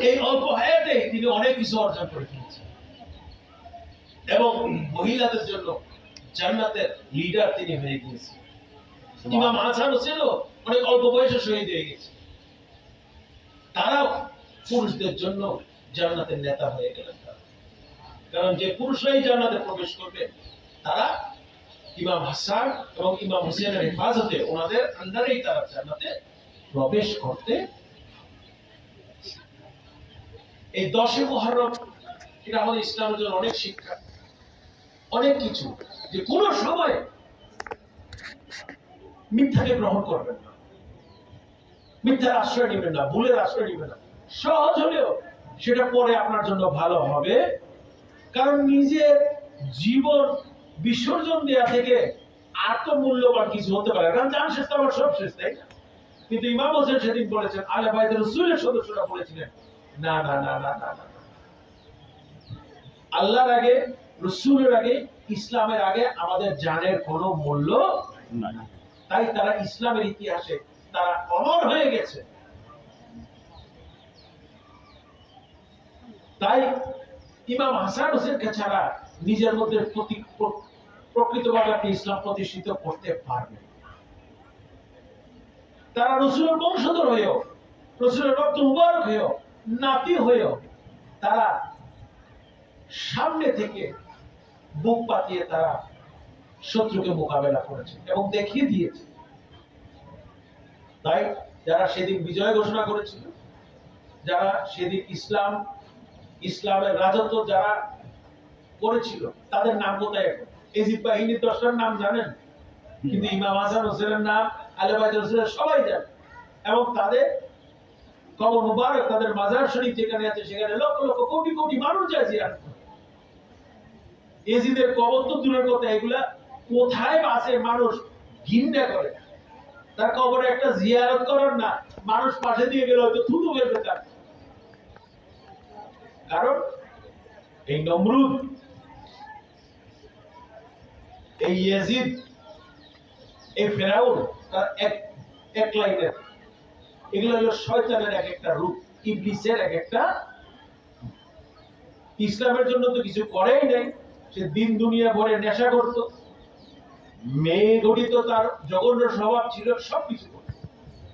এই অল্প হায়াতে তিনি অনেক কিছু অর্জন করে ফেলেছেন এবং মহিলাদের জন্য জান্নাতের লিডার তিনি হয়ে গিয়েছেন। ইমাম হাসান হোসেনও অনেক অল্প বয়সে শহীদ হয়ে গেছে, তারাও পুরুষদের জন্য জান্নাতের নেতা হয়ে গেলেন। কারণ যে পুরুষরাই জান্নাতে প্রবেশ করবে, তারা ইমাম হাসান এবং ইমাম হোসেনের হেফাজতে, ওনাদের আন্ডারেই তারা জান্নাতে প্রবেশ করতে। এই 10 মুহররম, এটা আমাদের ইসলামের জন্য অনেক শিক্ষা, অনেক কিছু, যে কোন সময় মিথ্যাকে গ্রহণ করবেন না, মিথ্যার আশ্রয় নেবেন না, ভুলের আশ্রয় নেবেন না। সহজ হলেও সেটা পরে আপনার জন্য ভালো হবে। কারণ নিজের জীবন বিসর্জন দেওয়া থেকে আর তো মূল্যবান কিছু হতে পারে, কারণ জান শেষ আমার সব শেষ, তাই না? কিন্তু ইমাম হোসেন সেদিন বলেছেন, আহলে বাইত রাসূলের সদস্যরা বলেছিলেন, না না না না না না, আল্লাহর আগে, রাসূলের আগে, ইসলামের আগে আমাদের জানের কোনো মূল্য নাই। তাই তারা ইসলামের ইতিহাসে তারা অমর হয়ে গেছে। তাই ইমাম হাসান হোসেনকে ছাড়া নিজের মধ্যে প্রকৃতভাবে আপনি ইসলাম প্রতিষ্ঠিত করতে পারবেন। তারা রাসূলের বংশধর হয়েও, রাসূলের রক্ত মুবারক হয়েও, নাতি হয়েও তারা সামনে থেকে বুক পাতিয়ে তারা শত্রুকে মোকাবেলা করেছে এবং দেখিয়ে দিয়েছে। তাই যারা সেদিন বিজয় ঘোষণা করেছিল, যারা সেদিন ইসলামের রাজত্ব যারা করেছিল, তাদের নাম কোথায় এখন? এজিদ বাহিনীর 10টার নাম জানেন, কিন্তু ইমাম হাসান হোসেনের নাম, আহলে বাইত রাসূলের সবাই জানে। এবং তাদের কবর মুবারক, তাদের মাজার শরীফ যেখানে আছে, সেখানে লক্ষ লক্ষ কোটি কোটি মানুষ যায় জিয়ারত। এজিদের কবর তো দূরের কথা, এগুলা কোথায় বাসে মানুষ ঘিন্না করে। তার কবরে একটা জিয়ারত করার না, মানুষ পাশে দিয়ে গেলে হয়তো থুতু ফেলতে চায়। কারণ এই নমরুদ, এই ইয়াজিদ, এই ফেরাউন, তার এক লাইনের, এগুলো হলো শয়তানের এক একটা রূপ, ইবলিসের এক একটা। ইসলামের জন্য তো কিছু করেই নাই, সে দিন দুনিয়া ভরে নেশা করত, মেয়ে গঠিত, তার জঘন্য স্বভাব ছিল, সবকিছু করত।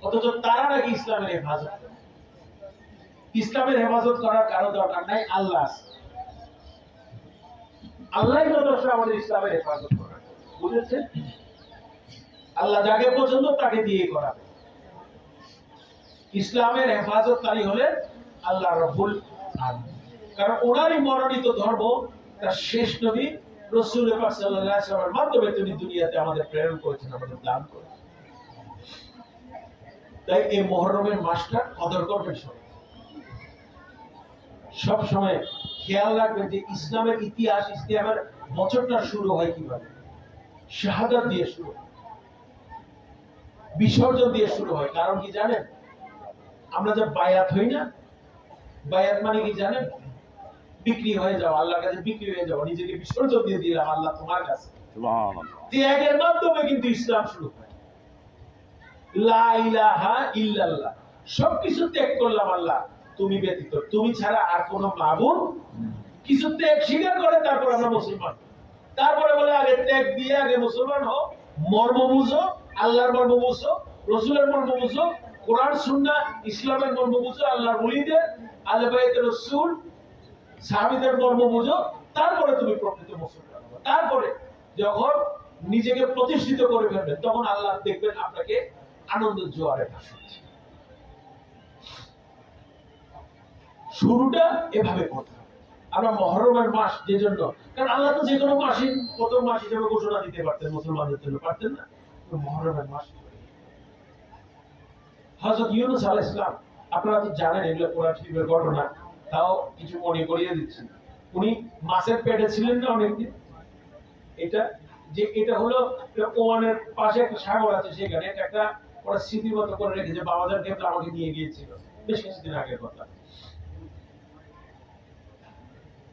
অথচ তারা নাকি ইসলামের হেফাজত করে। ইসলামের হেফাজত করার কারো দরকার নাই, আল্লাহ আছে। আল্লাহ যথেষ্ট আমাদের ইসলামের হেফাজত করার, বুঝেছেন? আল্লাহ যাকে পছন্দ তাকে দিয়ে করাবে। ইসলামের হেফাজতকারী হলেন আল্লাহ রাব্বুল আলামিন, কারণ ওনারই মনোনীত ধর্ম, তার শেষ নবী রাসূল পাক সাল্লাল্লাহু আলাইহি ওয়াসাল্লামের মাধ্যমে তিনি দুনিয়াতে আমাদের প্রেরণ করেছেন, আমাদের দান করেছেন। তাই এই মুহররমের মাসটা কদর করবেন সব সময় খেয়াল রাখবেন যে ইসলামের ইতিহাস, ইসলামের বছরটা শুরু হয় কিভাবে? শাহাদাত দিয়ে শুরু হয়, বিসর্জন দিয়ে শুরু হয়। কারণ কি জানেন? আমরা যে বায়াত হই না, বায়াত মানে কি জানেন? বিক্রি হয়ে যাওয়া, আল্লাহর কাছে বিক্রি হয়ে যাওয়া, নিজেকে বিসর্জন দিয়ে দিলাম আল্লাহ তোমার কাছে। সুবহানাল্লাহ। ত্যাগের মাধ্যমে কিন্তু ইসলাম শুরু হয়। লা ইলাহা ইল্লাল্লাহ, সবকিছু ত্যাগ করলাম আল্লাহ তুমি ব্যতীত, তুমি ছাড়া আর কোনো মাবুদ। কিছু ত্যাগ স্বীকার করে তারপর আমরা মুসলমান। তারপরে বলে আগে ত্যাগ দিয়ে আগে মুসলমান হও, মর্ম বুঝো, আল্লাহর মর্ম বুঝো, রসুলের মর্ম বুঝো, কোরআন সুন্নাহ ইসলামের মর্ম বুঝো, আল্লাহর ওলিদের, আহলে বাইতের রাসূল সাহাবীদের মর্ম বুঝো, তারপরে তুমি প্রকৃত মুসলমান হবে। তারপরে যখন নিজেকে প্রতিষ্ঠিত করে ফেলবেন, তখন আল্লাহ দেখবেন আপনাকে আনন্দের জোয়ারে ভাসাচ্ছে। শুরুটা এভাবে করতে হবে। আমরা মুহররমের মাস যে জন্য, কারণ আল্লাহ তো যে কোনো মাসই প্রথম মাস হিসেবে ঘোষণা দিতে পারতেন মুসলমানদের জন্য, পারতেন না? মুহররমের মাস। হযরত ইউনূস আলাইহিস সালাম, আপনারা তো জানেন এগুলো কোরআন শরীফের ঘটনা, তাও কিছু মনে করিয়ে দিচ্ছি। উনি মাছের পেটে ছিলেন না অনেকদিন। এটা হলো ওমানের পাশে একটা সাগর আছে, সেখানে একটা ওরা স্মৃতির মতো করে রেখেছে, বাবাজান কেবলা আমাকে নিয়ে গিয়েছিল বেশ কিছুদিন আগের কথা।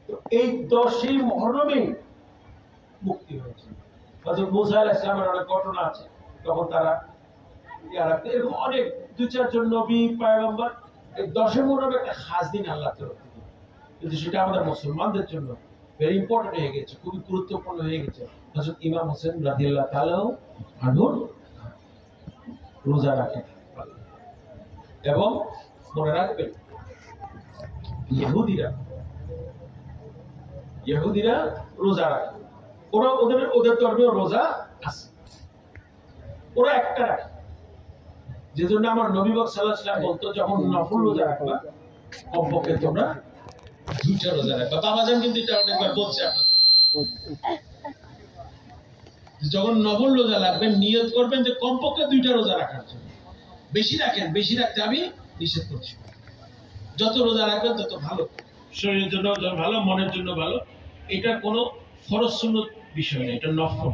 তো এই 10ই মুহররমে মুক্তি হয়েছে। হযরত মুসা আলাইহিস সালামের অনেক ঘটনা আছে, তখন তারা এরকম অনেক 2-4 জন নবী পয়গম্বর, এই 10 মুহররম একটা খাস দিন আল্লাহর তরফ থেকে, কিন্তু সেটা আমাদের মুসলমানদের জন্য ভেরি ইম্পর্টেন্ট হয়ে গেছে, খুবই গুরুত্বপূর্ণ হয়ে গেছে। হযরত ইমাম হোসেন রাদিয়াল্লাহু তাআলা আনহু রোজা রাখেন। এবং মনে রাখবেন, ইহুদিরা রোজা রাখে, ওরা ওদের ধর্মীয় রোজা আছে, ওরা একটা রাখে। যে জন্য আমার নবী পাক সাল্লাল্লাহু আলাইহি ওয়াসাল্লাম বলতো, যখন নফল রোজা রাখবা কমপক্ষে তোমরা 2টা রোজা রাখবা। বাবাজান কিন্তু এটা অনেকবার বলছে আপনাদের, যখন নফল রোজা রাখবেন নিয়ত করবেন যে কমপক্ষে 2টা রোজা রাখার জন্য। বেশি রাখেন, বেশি রাখতে আমি নিষেধ করছি। যত রোজা রাখবেন তত ভালো, শরীরের জন্য ভালো, মনের জন্য ভালো। এটা কোনো ফরজ সুন্নত বিষয় না, এটা নফল।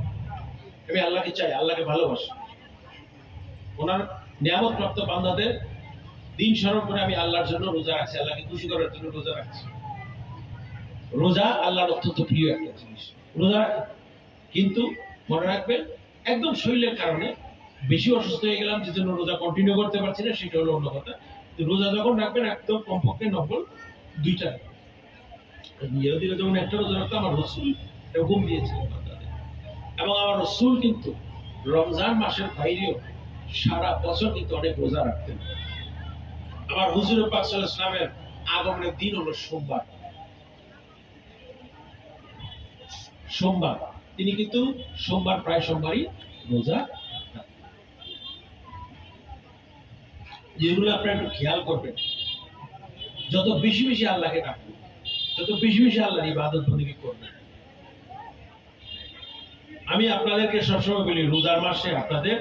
আমি আল্লাহকে চাই, আল্লাহকে ভালোবাসি, ওনার নিয়ামত প্রাপ্ত বান্দাদের দিন স্মরণ করে আমি আল্লাহর জন্য রোজা রাখছি, আল্লাহকে খুশি করার জন্য রোজা রাখছি। রোজা আল্লাহর অত্যন্ত প্রিয় একটা জিনিস, রোজা রাখি। কিন্তু মনে রাখবেন, একদম শরীরের কারণে বেশি অসুস্থ হয়ে গেলাম, যে জন্য রোজা কন্টিনিউ করতে পারছি না, সেটা হলো অন্য কথা। রোজা যখন রাখবেন একদম কমপক্ষে নফল 2টা। ইহুদিরা যখন একটা রোজা রাখতো, আমার রাসূল হুকুম দিয়েছিলেন বান্দাদের। এবং আমার রাসূল কিন্তু রমজান মাসের বাইরেও সারা বছর কিন্তু অনেক রোজা রাখতেন। আমার হুজুর পাক সাল্লাল্লাহু আলাইহি ওয়াসাল্লামের আগমনের দিন হলো সোমবার। তিনি কিন্তু সোমবার, প্রায় সোমবারই রোজা রাখতেন। যেগুলো আপনারা একটু খেয়াল করবেন, যত বেশি বেশি আল্লাহকে ডাকবেন, যত বেশি বেশি আল্লাহর ইবাদত বন্দেগী করবেন। আমি আপনাদেরকে সবসময় বলি, রোজার মাসে আপনাদের,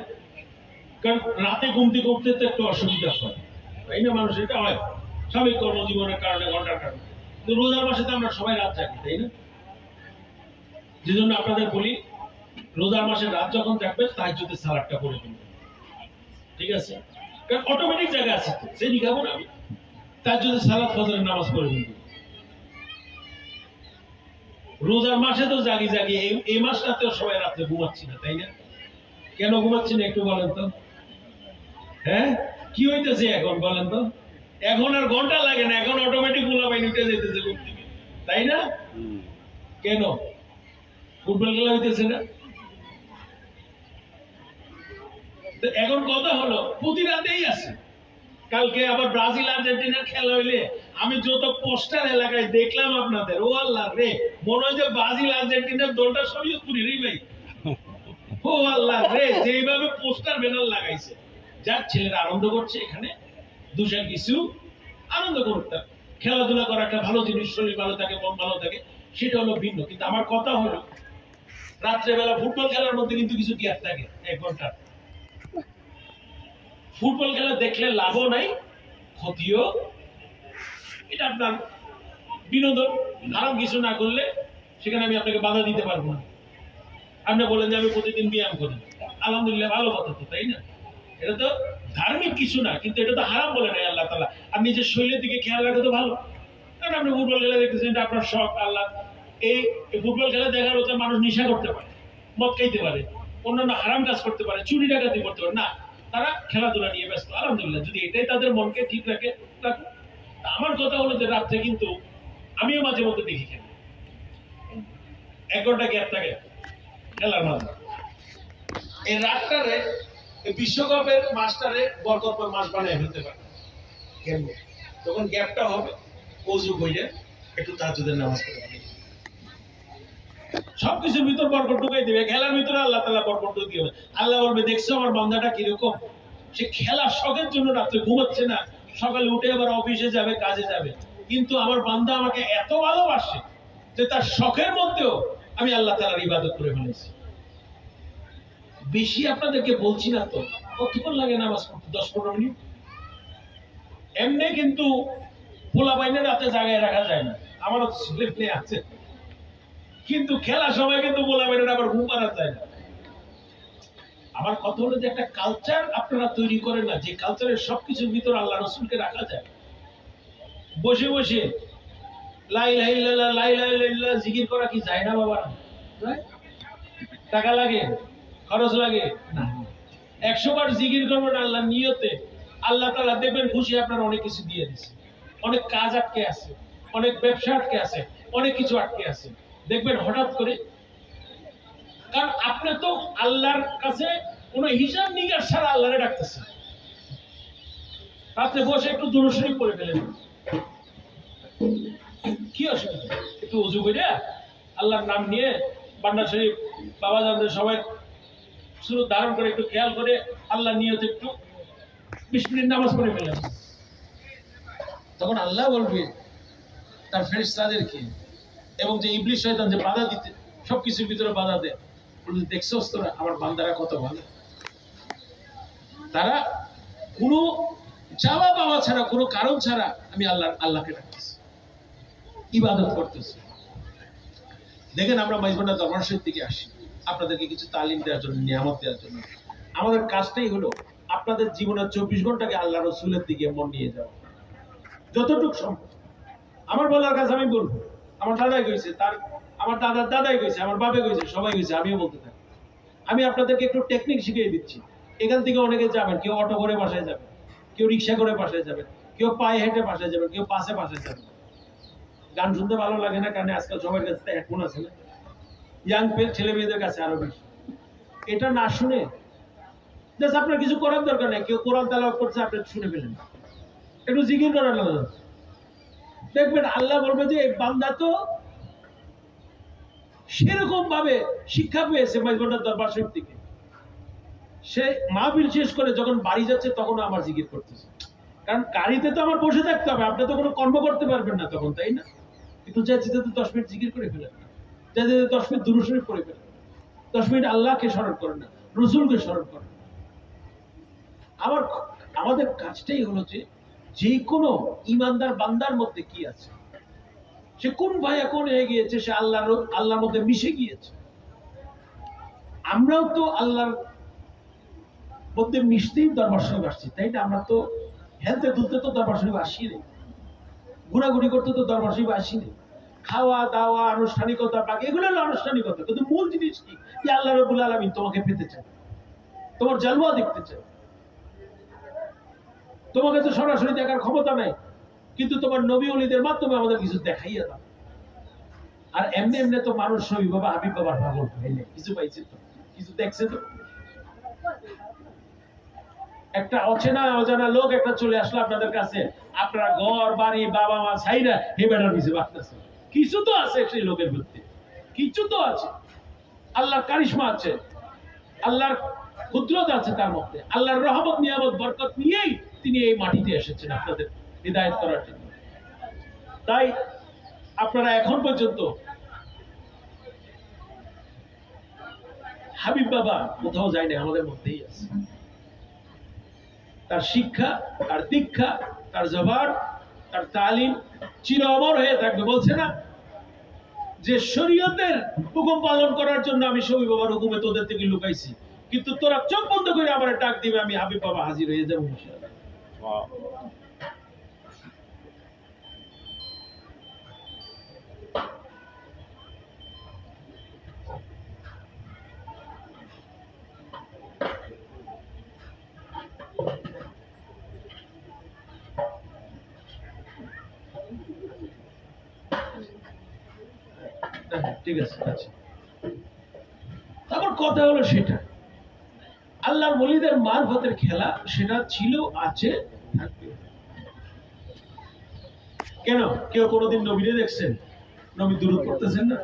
কারণ রাতে ঘুমতে করতে তো একটু অসুবিধা হয়, তাই না? মানুষ এটা হয় স্বাভাবিক কর্মজীবনের কারণে, ঘন্টার কারণে। কিন্তু রোজার মাসে তো আমরা সবাই রাত জাগি, তাই না? যে জন্য আপনাদের বলি, রোজার মাসের রাত যখন থাকবেন তাহাজ্জুদের সালাতটা করে দিন, ঠিক আছে? কারণ অটোমেটিক জায়গা আছে তো, সেই খাবো না আমি, তাহাজ্জুদের সালাত ফজরের নামাজ পড়ে দিন। রোজার মাসে তো জাগি জাগি, এই মাসটাতেও সবাই রাত্রে ঘুমাচ্ছি না, তাই না? কেন ঘুমাচ্ছি না একটু বলেন তো? হ্যাঁ, কি হইতেছে এখন বলেন তো? এখন আর ঘন্টা লাগে না, এখন অটোমেটিক গোলাবাই উঠে যেতেছে ঘুম থেকে, তাই না? কেন? ফুটবল খেলা হইতেছে না? তো এখন কথা হলো প্রতি রাতেই আছে। কালকে আবার ব্রাজিল আর্জেন্টিনার খেলা হইলে আমি যত পোস্টার এলাকায় দেখলাম আপনাদের, ও আল্লাহ রে, মনে হয় যে ব্রাজিল আর্জেন্টিনার দলটা শরীয়তপুরি রে ভাই। ও আল্লাহ রে, যেইভাবে পোস্টার ব্যানার লাগাইছে, যার ছেলেরা আনন্দ করছে, এখানে দুষের কিছু আনন্দ করতে, খেলাধুলা করা একটা ভালো জিনিস, শরীর ভালো থাকে, মন ভালো থাকে, সেটা হলো ভিন্ন। কিন্তু আমার কথা হলো রাত্রেবেলা ফুটবল খেলার মধ্যে কিন্তু কিছু গ্যাপ থাকে 1 ঘন্টা। ফুটবল খেলা দেখলে লাভও নাই, ক্ষতিও। এটা আপনার বিনোদন, আরাম কিছু না করলে সেখানে আমি আপনাকে বাধা দিতে পারবো না। আপনি বলেন যে আমি প্রতিদিন ব্যায়াম করি, আলহামদুলিল্লাহ, ভালো কথা তো, তাই না? এটা তো ধার্মিক কিছু না, কিন্তু এটা তো হারাম বলে নাই আল্লাহ তাআলা। আর নিজের শরীরের দিকে খেয়াল রাখা তো ভালো। কারণ আপনি ফুটবল খেলা দেখতেছেন, এটা আপনার শখ। আল্লাহ এই ফুটবল খেলা দেখার মতো মানুষ নেশা করতে পারে, মদ খাইতে পারে, অন্যান্য হারাম কাজ করতে পারে, চুরি ডাকাতি করতে পারে না, তারা খেলাধুলা নিয়ে ব্যস্ত। আলহামদুলিল্লাহ, যদি এটাই তাদের মনকে ঠিক রাখে রাখুন। আমার কথা হলো যে রাত্রে কিন্তু আমিও মাঝে মধ্যে দেখি খেলে 1 ঘন্টা গ্যাপ থাকে খেলার মাঝে। এই রাতটারে বিশ্বকাপের মাসটারে বরকতময় মাস বানিয়ে ফেলতে পারে। কেন? তখন গ্যাপটা হবে, ওযু কইলে একটু তাহাজ্জুদের নামাজ পড়ে সবকিছুর ভিতর বরকত ঢুকাই দিবে। খেলার ভিতরে আল্লাহ তাআলা বরকত ঢুকিয়ে দেবে। আল্লাহ বলবে, দেখছো আমার বান্দাটা কিরকম, সে খেলার শখের জন্য রাত্রে ঘুমাচ্ছে না, সকালে উঠে আবার অফিসে যাবে, কাজে যাবে, কিন্তু আমার বান্দা আমাকে এত ভালোবাসে যে তার শখের মধ্যেও আমি আল্লাহ তাআলার ইবাদত করে ফেলেছি। বেশি আপনাদেরকে বলছি না তো, কতক্ষণ লাগে নামাজ পড়তে? 10-15 মিনিট। এমনি কিন্তু পোলা বাইনে রাতে জায়গায় রাখা যায় না, আমারও ছেলে মেয়ে আছে, কিন্তু খেলার সময় কিন্তু পোলা বাইনের আবার ঘুম পাড়া যায় না। আমার কথা হলো যে একটা কালচার আপনারা তৈরি করেন না, যে কালচারের সবকিছুর ভিতর আল্লাহ রসুলকে রাখা যায়। বসে বসে লা ইলাহা ইল্লাল্লাহ, লা ইলাহা ইল্লাল্লাহ জিকির করা কি যায় না বাবা? টাকা লাগে, খরচ লাগে না। 100 বার জিকির করবেন আল্লাহর নিয়তে, আল্লাহ তাআলা দেবেন খুশি, আপনার অনেক কিছু দিয়ে দিচ্ছে। অনেক কাজ আটকে আছে, অনেক ব্যবসা আটকে আছে, অনেক কিছু আটকে আছে, দেখবেন হঠাৎ করে। কারণ আপনি তো আল্লাহর কাছে কোনো হিসাব নিকাশ ছাড়া আল্লাহরে ডাকতেছেন। রাত্রে বসে একটু দুরূদ শরীফ পড়ে ফেলেন, কি অসুবিধা? একটু ওযু করে আল্লাহর নাম নিয়ে বান্ডা শরীফ, বাবা জানদের সবাই সুরত ধারণ করে একটু খেয়াল করে আল্লাহ নিয়তে একটু 20 মিনিট নামাজ পড়ে ফেলেন। তখন আল্লাহ বলবে তার ফেরেশতাদেরকে, এবং যে ইবলিস শয়তান যে বাধা দিতে, সবকিছুর ভিতরে বাধা দেয়, বলবে, দেখছোস তোরা আমার বান্দারা কত ভালো, তারা কোনো চাওয়া পাওয়া ছাড়া, কোনো কারণ ছাড়া আমি আল্লাহকে ডাকতেছি, ইবাদত করতেছি। দেখেন, আমরা মাইজবান্ডা দরবার শরীফ থেকে আসি আপনাদেরকে কিছু তালিম দেওয়ার জন্য, নিয়ামত দেওয়ার জন্য। আমাদের কাজটাই হলো আপনাদের জীবনের 24 ঘন্টাকে আল্লাহ রসুলের দিকে মন নিয়ে যাওয়া, যতটুকু সম্ভব। আমার বলার কাজ আমি বলবো, আমার দাদাই কইছে, আমার দাদার দাদাই কইছে, আমার বাবা কইছে, সবাই কইছে, আমিও বলতে থাকি। আমি আপনাদেরকে একটু টেকনিক শিখিয়ে দিচ্ছি। এখান থেকে অনেকে যাবেন, কেউ অটো করে বাসায় যাবেন, কেউ রিক্সা করে বাসায় যাবেন, কেউ পায়ে হেঁটে বাসায় যাবেন, কেউ বাসে বাসায় যাবেন। গান শুনতে ভালো লাগে না, কারণ আজকাল সবার কাছে হেডফোন আছে না, ইয়াং ছেলে মেয়েদের কাছে আরো বেশি। এটা না শুনে জাস্ট আপনার কিছু করার দরকার নেই, কেউ কোরআন তেলাওয়াত করছে, আপনি শুনে ফেলেন, একটু জিকির করার দরকার। দেখবেন আল্লাহ বলবে যে এই বান্দা তো সেরকম ভাবে শিক্ষা পেয়েছে মাইজবান্ডার দরবার শরীফ থেকে, সে মাহফিল শেষ করে যখন বাড়ি যাচ্ছে তখন আমার জিকির করতেছে। কারণ গাড়িতে তো আমার বসে থাকতে হবে, আপনি তো কোনো কর্ম করতে পারবেন না তখন, তাই না? একটু যাচ্ছি তো 10 মিনিট জিকির করে ফেলেন, যাতে 10 মিনিট দুরূদ শরীফ পড়ে ফেলেন, 10 মিনিট আল্লাহকে স্মরণ করেন না, রসুলকে স্মরণ করেন। আমাদের কাজটাই হলো যে কোনো ইমানদার বান্দার মধ্যে কি আছে, সে কোন ভাইয়া কোন হয়ে গিয়েছে, সে আল্লাহর মধ্যে মিশে গিয়েছে। আমরাও তো আল্লাহর মধ্যে মিশতেই দরবার শরীফ আসছি, তাই না? আমরা তো হেলতে দুলতে তো দরবার শরীফ আসি রে, ঘোরাঘুরি করতে তো দরবার শরীফ আসি রে। খাওয়া দাওয়া আনুষ্ঠানিকতা পাক এগুলো হলো আনুষ্ঠানিকতা, কিন্তু মূল জিনিস কি? যে আল্লাহ রাব্বুল আলামিন তোমাকে পেতে চায়, তোমার জালওয়া দেখতে চায়। তোমাকে তো সরাসরি দেখার ক্ষমতা নাই, কিন্তু তোমার নবী ওলিদের মাধ্যমে আমাদের কিছু দেখাইয়া দাও। আর এমনি এমনি তো মানুষ নবী বাবা হাবিব বাবার পাগল হইলে কিছু পাইছে তো, কিছু দেখছে তো। একটা অচেনা অজানা লোক একটা চলে আসলো আপনাদের কাছে, আপনারা ঘর বাড়ি বাবা মা ছাইরা হে বেটার পিছে বাঁচতেছে। কিছু তো আছে সেই লোকের মধ্যে, কিছু তো আছে। আল্লাহর কারিশমা আছে, আল্লাহর কুদরত আছে তার মধ্যে, আল্লাহর রহমত নিয়ামত বরকত নিয়েই তিনি এই মাটিতে এসেছেন আপনাদের হিদায়াত করার জন্য। তাই আপনারা এখন পর্যন্ত হাবিব বাবা কোথাও যায় না, আমাদের মধ্যেই আছে। তার শিক্ষা, তার দীক্ষা, তার জবান, তার তালিম চির অমর হয়ে থাকবে। বলছে না যে শরীয়তের হুকুম পালন করার জন্য আমি শফি বাবার হুকুমে তোদের থেকে লুকাইছি, কিন্তু তোরা চোখ বন্ধ করে আমার ডাক দিবে, আমি হাবিব বাবা হাজির হয়ে যাবো ইনশাআল্লাহ। Wow. ঠিক আছে, আচ্ছা। তারপর কথা হলো সেটা আল্লাহর ওলিদের মারফতের খেলা, সেটা ছিল, আছে, থাকবে। কেন কেউ কোনোদিন নবীরে দেখছেন? নবী দুরূদ পড়তেছেন না?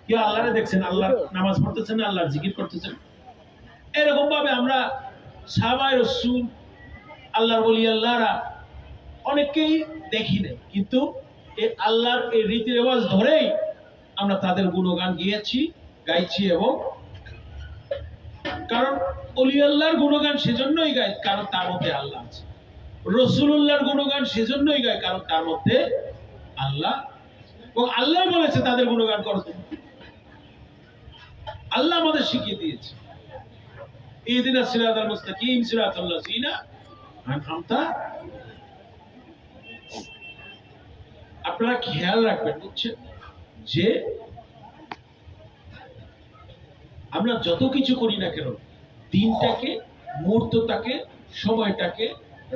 কেউ আল্লাহরে দেখছেন? আল্লাহর নামাজ পড়তেছেন না? আল্লাহর জিকির করতেছেন? এরকম ভাবে আমরা সাহাবায়ে রাসূল, আল্লাহর ওলি আল্লাহরা অনেককেই দেখি নাই, কিন্তু এই আল্লাহর এই রীতি রেওয়াজ ধরেই আমরা তাদের গুণগান গিয়েছি, গাইছি। এবং কারণ ওলি আল্লাহর গুণগান সেজন্যই গাই কারণ তার মধ্যে আল্লাহ আছে, রাসূলুল্লাহর গুণগান সেজন্যই গাই কারণ তার মধ্যে আল্লাহ, এবং আল্লাহ বলেছে তাদের গুণগান করতে। আল্লাহ আমাদের শিখিয়ে দিয়েছে, ইহদিনাস সিরাতাল মুস্তাকিম সিরাতাল লাযিনা আনআমতা। আপনারা খেয়াল রাখবেন, বুঝছেন, যে আমরা যত কিছু করি না কেন, দিনটাকে, মুহূর্তটাকে, সময়টাকে,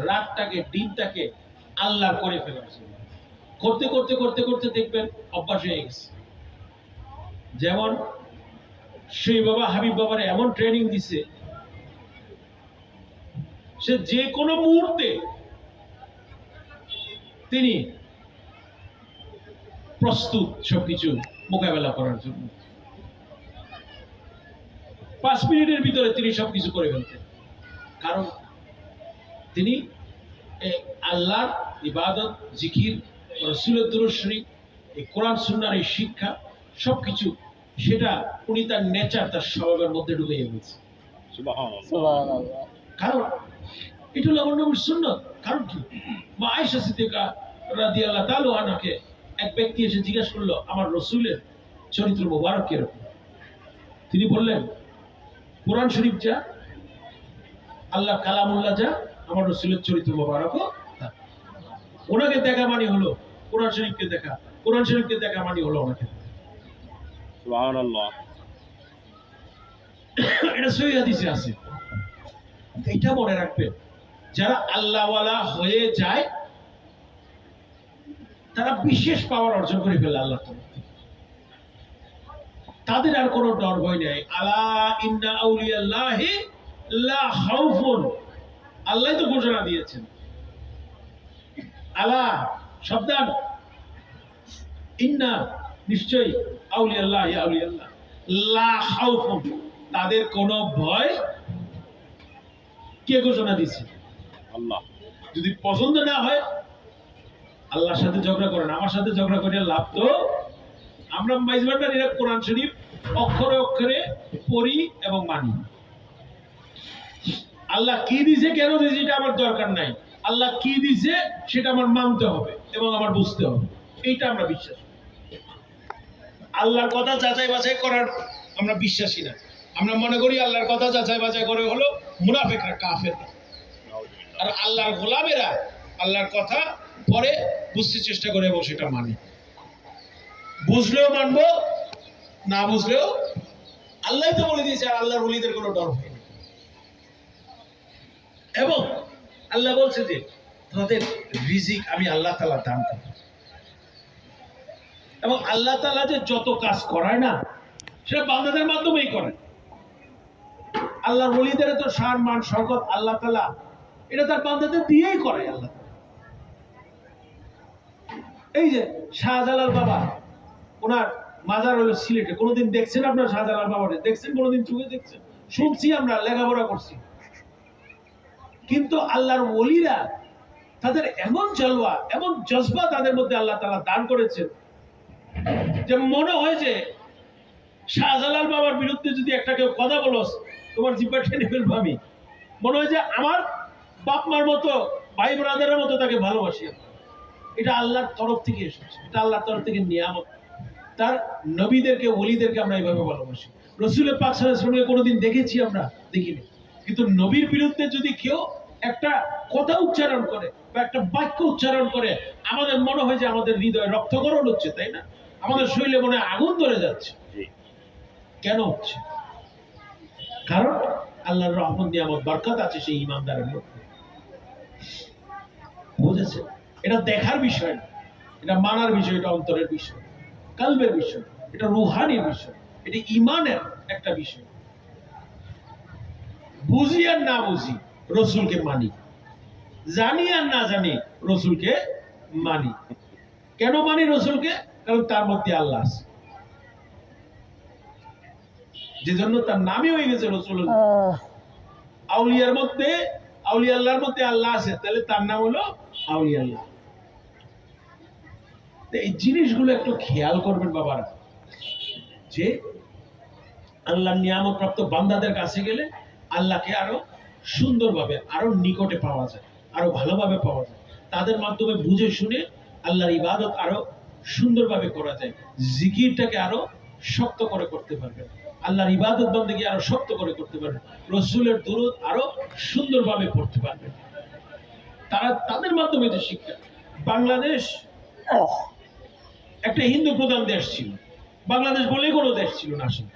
রাতটাকে, দিনটাকে আল্লাহর করে ফেলা উচিত। করতে করতে করতে করতে দেখবেন অভ্যাস হয়ে গেছে। যেমন সেই বাবা হাবিব বাবার এমন ট্রেনিং দিছে, সে যে কোনো মুহূর্তে তিনি প্রস্তুত সবকিছু মোকাবেলা করার জন্য। 5 মিনিটের ভিতরে তিনি সবকিছু করে ফেলতেন, কারণ তিনি আল্লাহর ইবাদত, জিকির, রাসূলের দুরূদ শরীফ, এই কোরআন সুন্নাহর এই শিক্ষা সবকিছু, সেটা উনি তার নেচার, তার স্বভাবের মধ্যে ঢুকে গেছে। Subhanallah. সুবহানাল্লাহ। কারণ এটা হলো আমার নবীর সুন্নাত। কারণ কি? মা আয়েশা সিদ্দিকা রাদিয়াল্লাহু তাআলা আনহাকে এক ব্যক্তি এসে জিজ্ঞাসা করলো, আমার রাসূলের চরিত্র মোবারক কিরকম? তিনি বললেন, কোরআন শরীফ যা, আল্লাহ কালামুল্লাহ যা, আমার রাসূলের চরিত্র মোবারকও তা। ওনাকে দেখা মানে হলো কোরআন শরীফকে দেখা, কোরআন শরীফকে দেখা মানে হলো ওনাকে দেখা। Subhanallah. এটা সহিহ হাদিসে আছে। এটা মনে রাখবেন, যারা আল্লাহওয়ালা হয়ে যায় তারা বিশেষ পাওয়ার অর্জন করে ফেলে আল্লাহ তরফ থেকে। তাদের আর কোনো ডর ভয় নেই। আলা ইন্না আউলিয়াল্লাহি লা খাউফুন, আল্লাহ তো ঘোষণা দিয়েছেন। আলা শব্দান, ইন্না নিশ্চয়ই, আউলিয়াল্লাহি আউলিয়াল্লাহ, লা খাউফুন তাদের কোনো ভয়। কে ঘোষণা দিয়েছে? Allah. যদি পছন্দ না হয় আল্লাহর সাথে ঝগড়া করেন, আমার সাথে ঝগড়া করে লাভ তো। আমরা মাইজবান্ডার এরা কোরআন শরীফ অক্ষরে অক্ষরে পড়ি এবং মানি। আল্লাহ কি দিছে, কেন দিছে, এটা আমার দরকার নাই। আল্লাহ কি দিছে সেটা আমার মানতে হবে এবং আমার বুঝতে হবে, এইটা আমরা বিশ্বাস করি। আল্লাহর কথা যাচাই বাছাই করার আমরা বিশ্বাসী না। আমরা মনে করি আল্লাহর কথা যাচাই বাছাই করে হলো মুনাফিকরা, কাফের। আর আল্লাহর গোলামেরা আল্লাহর কথা পরে বুঝতে চেষ্টা করে এবং সেটা মানে, বুঝলেও মানবো, না বুঝলেও আল্লাহ তো বলে দিয়েছে। আর আল্লাহর ওলিদের কোনো ডর হয় না। এবং আল্লাহ বলছে যে তাদের রিজিক আমি আল্লাহ তাআলা দান করি। এবং আল্লাহ তাআলা যে যত কাজ করায় না, সেটা বান্দাদের মাধ্যমেই করে। আল্লাহর ওলিদের তো শান মান শওকত আল্লাহ তাআলা এটা তার বান্দাদের দিয়েই করে। আল্লাহ এই যে শাহজালাল বাবা, ওনার মাজার হলো সিলেটে। কোনোদিন দেখছেন আপনার শাহজালাল বাবাকে? দেখছেন কোনোদিন? চোখে দেখছেন? শুনছি, আমরা লেখাপড়া করছি। কিন্তু আল্লাহর ওলিরা তাদের এমন জলওয়া, এমন জজবা তাদের মধ্যে আল্লাহ তাআলা দান করেছেন যে মনে হয় যে শাহজালাল বাবার বিরুদ্ধে যদি একটা কেউ কথা বলস, তোমার জিব্বা টেনে ফেলবো আমি। মনে হয় যে আমার বাপ মার মতো, ভাই ব্রাদারের মতো তাকে ভালোবাসি। এটা আল্লাহর তরফ থেকে এসেছে, এটা আল্লাহর তরফ থেকে নিয়ামত। তার নবীদেরকে, ওলিদেরকে আমরা এইভাবে ভালোবাসি। রসুল পাক সাল্লাল্লাহু আলাইহি ওয়াসাল্লামকে কোনোদিন দেখেছি আমরা? দেখিনি। কিন্তু নবীর বিরুদ্ধে যদি কেউ একটা কথা উচ্চারণ করে বা একটা বাক্য উচ্চারণ করে, আমাদের মনে হয় যে আমাদের হৃদয়ে রক্তকরণ হচ্ছে, তাই না? আমাদের শরীরে মনে হয় আগুন ধরে যাচ্ছে। কেন হচ্ছে? কারণ আল্লাহর রহমত নিয়ামত বরকত আছে সেই ইমানদারের মধ্যে। বুঝেছে? এটা দেখার বিষয় না, এটা মানার বিষয়, এটা অন্তরের বিষয়, কালবের বিষয়, এটা রুহানির বিষয়, এটা ইমানের একটা বিষয়। বুঝি আর না বুঝি রসুলকে মানি, জানি আর না জানি রসুলকে মানি। কেন মানি রসুলকে? কারণ তার মধ্যে আল্লাহ আছে, যে জন্য তার নামই হয়ে গেছে রসুল। আউলিয়ার মধ্যে, আউলিয়া আল্লাহর মধ্যে আল্লাহ আছে, তাহলে তার নাম হলো আউলিয়া আল্লাহ। এই জিনিসগুলো একটু খেয়াল করবেন বাবারা, যে আল্লাহর নিয়ামত প্রাপ্ত বান্দাদের কাছে গেলে আল্লাহকে আরো সুন্দরভাবে, আরো নিকটে পাওয়া যায়, আরো ভালোভাবে পাওয়া যায়। তাদের মাধ্যমে বুঝে শুনে আল্লাহর ইবাদত আরো সুন্দরভাবে করা যায়। জিকিরটাকে আরো শক্ত করে করতে পারবে, আল্লাহর ইবাদত বন্দেগী আরো শক্ত করে করতে পারবে, রসুলের দুরূদ আরো সুন্দরভাবে পড়তে পারবে। তারা তাদের মাধ্যমে যে শিক্ষা। বাংলাদেশ একটা হিন্দু প্রধান দেশ ছিল। বাংলাদেশ বলেই কোনো দেশ ছিল না, আসলে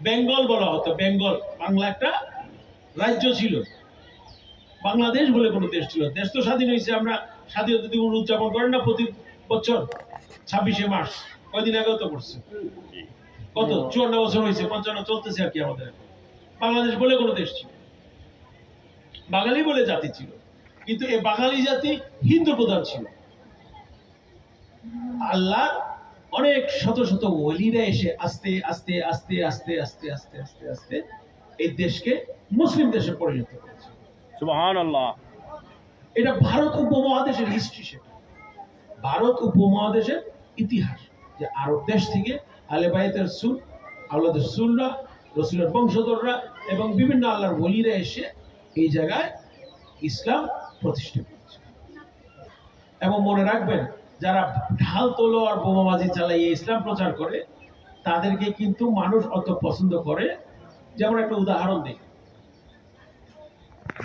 বেঙ্গল বলা হতো। বেঙ্গল, বাংলা একটা রাজ্য ছিল। বাংলাদেশ বলে কোনো দেশ ছিল। দেশ তো স্বাধীন হয়েছে। আমরা স্বাধীনতা দিবস উদযাপন করেন না প্রতি বছর 26শে মার্চ? কয়দিন আগেও তো করছে। কত 54 বছর হয়েছে, 55 চলতেছে আর কি। আমাদের বাংলাদেশ বলে কোনো দেশ ছিল, বাঙালি বলে জাতি ছিল। কিন্তু এই বাঙালি জাতি হিন্দু প্রধান ছিল। আল্লাহ অনেক শত শত ওলিরা এসে আস্তে আস্তে আস্তে আস্তে আস্তে আস্তে আস্তে আস্তে এই দেশকে মুসলিম দেশে পরিণত করেছে। সুবহানাল্লাহ। এটা ভারত উপমহাদেশের হিস্ট্রি, সেটা ভারত উপমহাদেশের ইতিহাস। যে আরব দেশ থেকে আহলে বাইতের রাসূল, আওলাদ রাসূলরা, রাসূলের বংশধররা এবং বিভিন্ন আল্লাহর ওলিরা এসে এই জায়গায় ইসলাম প্রতিষ্ঠা করেছে। এবং মনে রাখবেন, যারা ঢাল তলোয়ার বোমাবাজি চালিয়ে ইসলাম প্রচার করে, তাদেরকে কিন্তু মানুষ অত পছন্দ করে। যেমন একটা উদাহরণ দিই,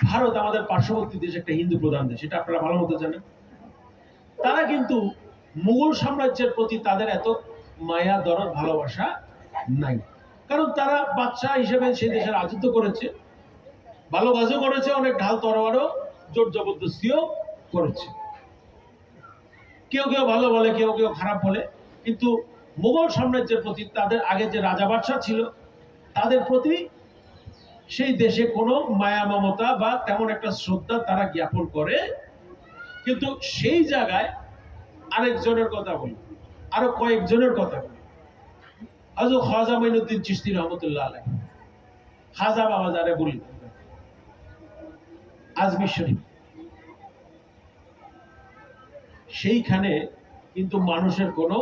ভারত আমাদের পার্শ্ববর্তী দেশ, একটা হিন্দু প্রধান দেশ, এটা আপনারা ভালো মতো জানেন। তারা কিন্তু মুঘল সাম্রাজ্যের প্রতি তাদের এত মায়া, দরদ, ভালোবাসা নাই। কারণ তারা বাদশাহ হিসেবে সেই দেশের রাজত্ব করেছে, ভালো কাজও করেছে, অনেক ঢাল তরোয়ারও জোর জবরদস্তিও করেছে। কেউ কেউ ভালো বলে, কেউ কেউ খারাপ বলে। কিন্তু মুঘল সাম্রাজ্যের প্রতি তাদের আগে যে রাজা বাদশাহ ছিল, তাদের প্রতি সেই দেশে কোনো মায়া মমতা বা তেমন একটা শ্রদ্ধা তারা জ্ঞাপন করে। কিন্তু সেই জায়গায় আরেকজনের কথা বলি, আরো কয়েকজনের কথা বলি। হযরত খাজা মাইনুদ্দিন চিশতি রহমতুল্লাহ আলাইহি, খাজা বাবা যারে বলি, আজমির শরীফ, সেইখানে কিন্তু মানুষের কোনো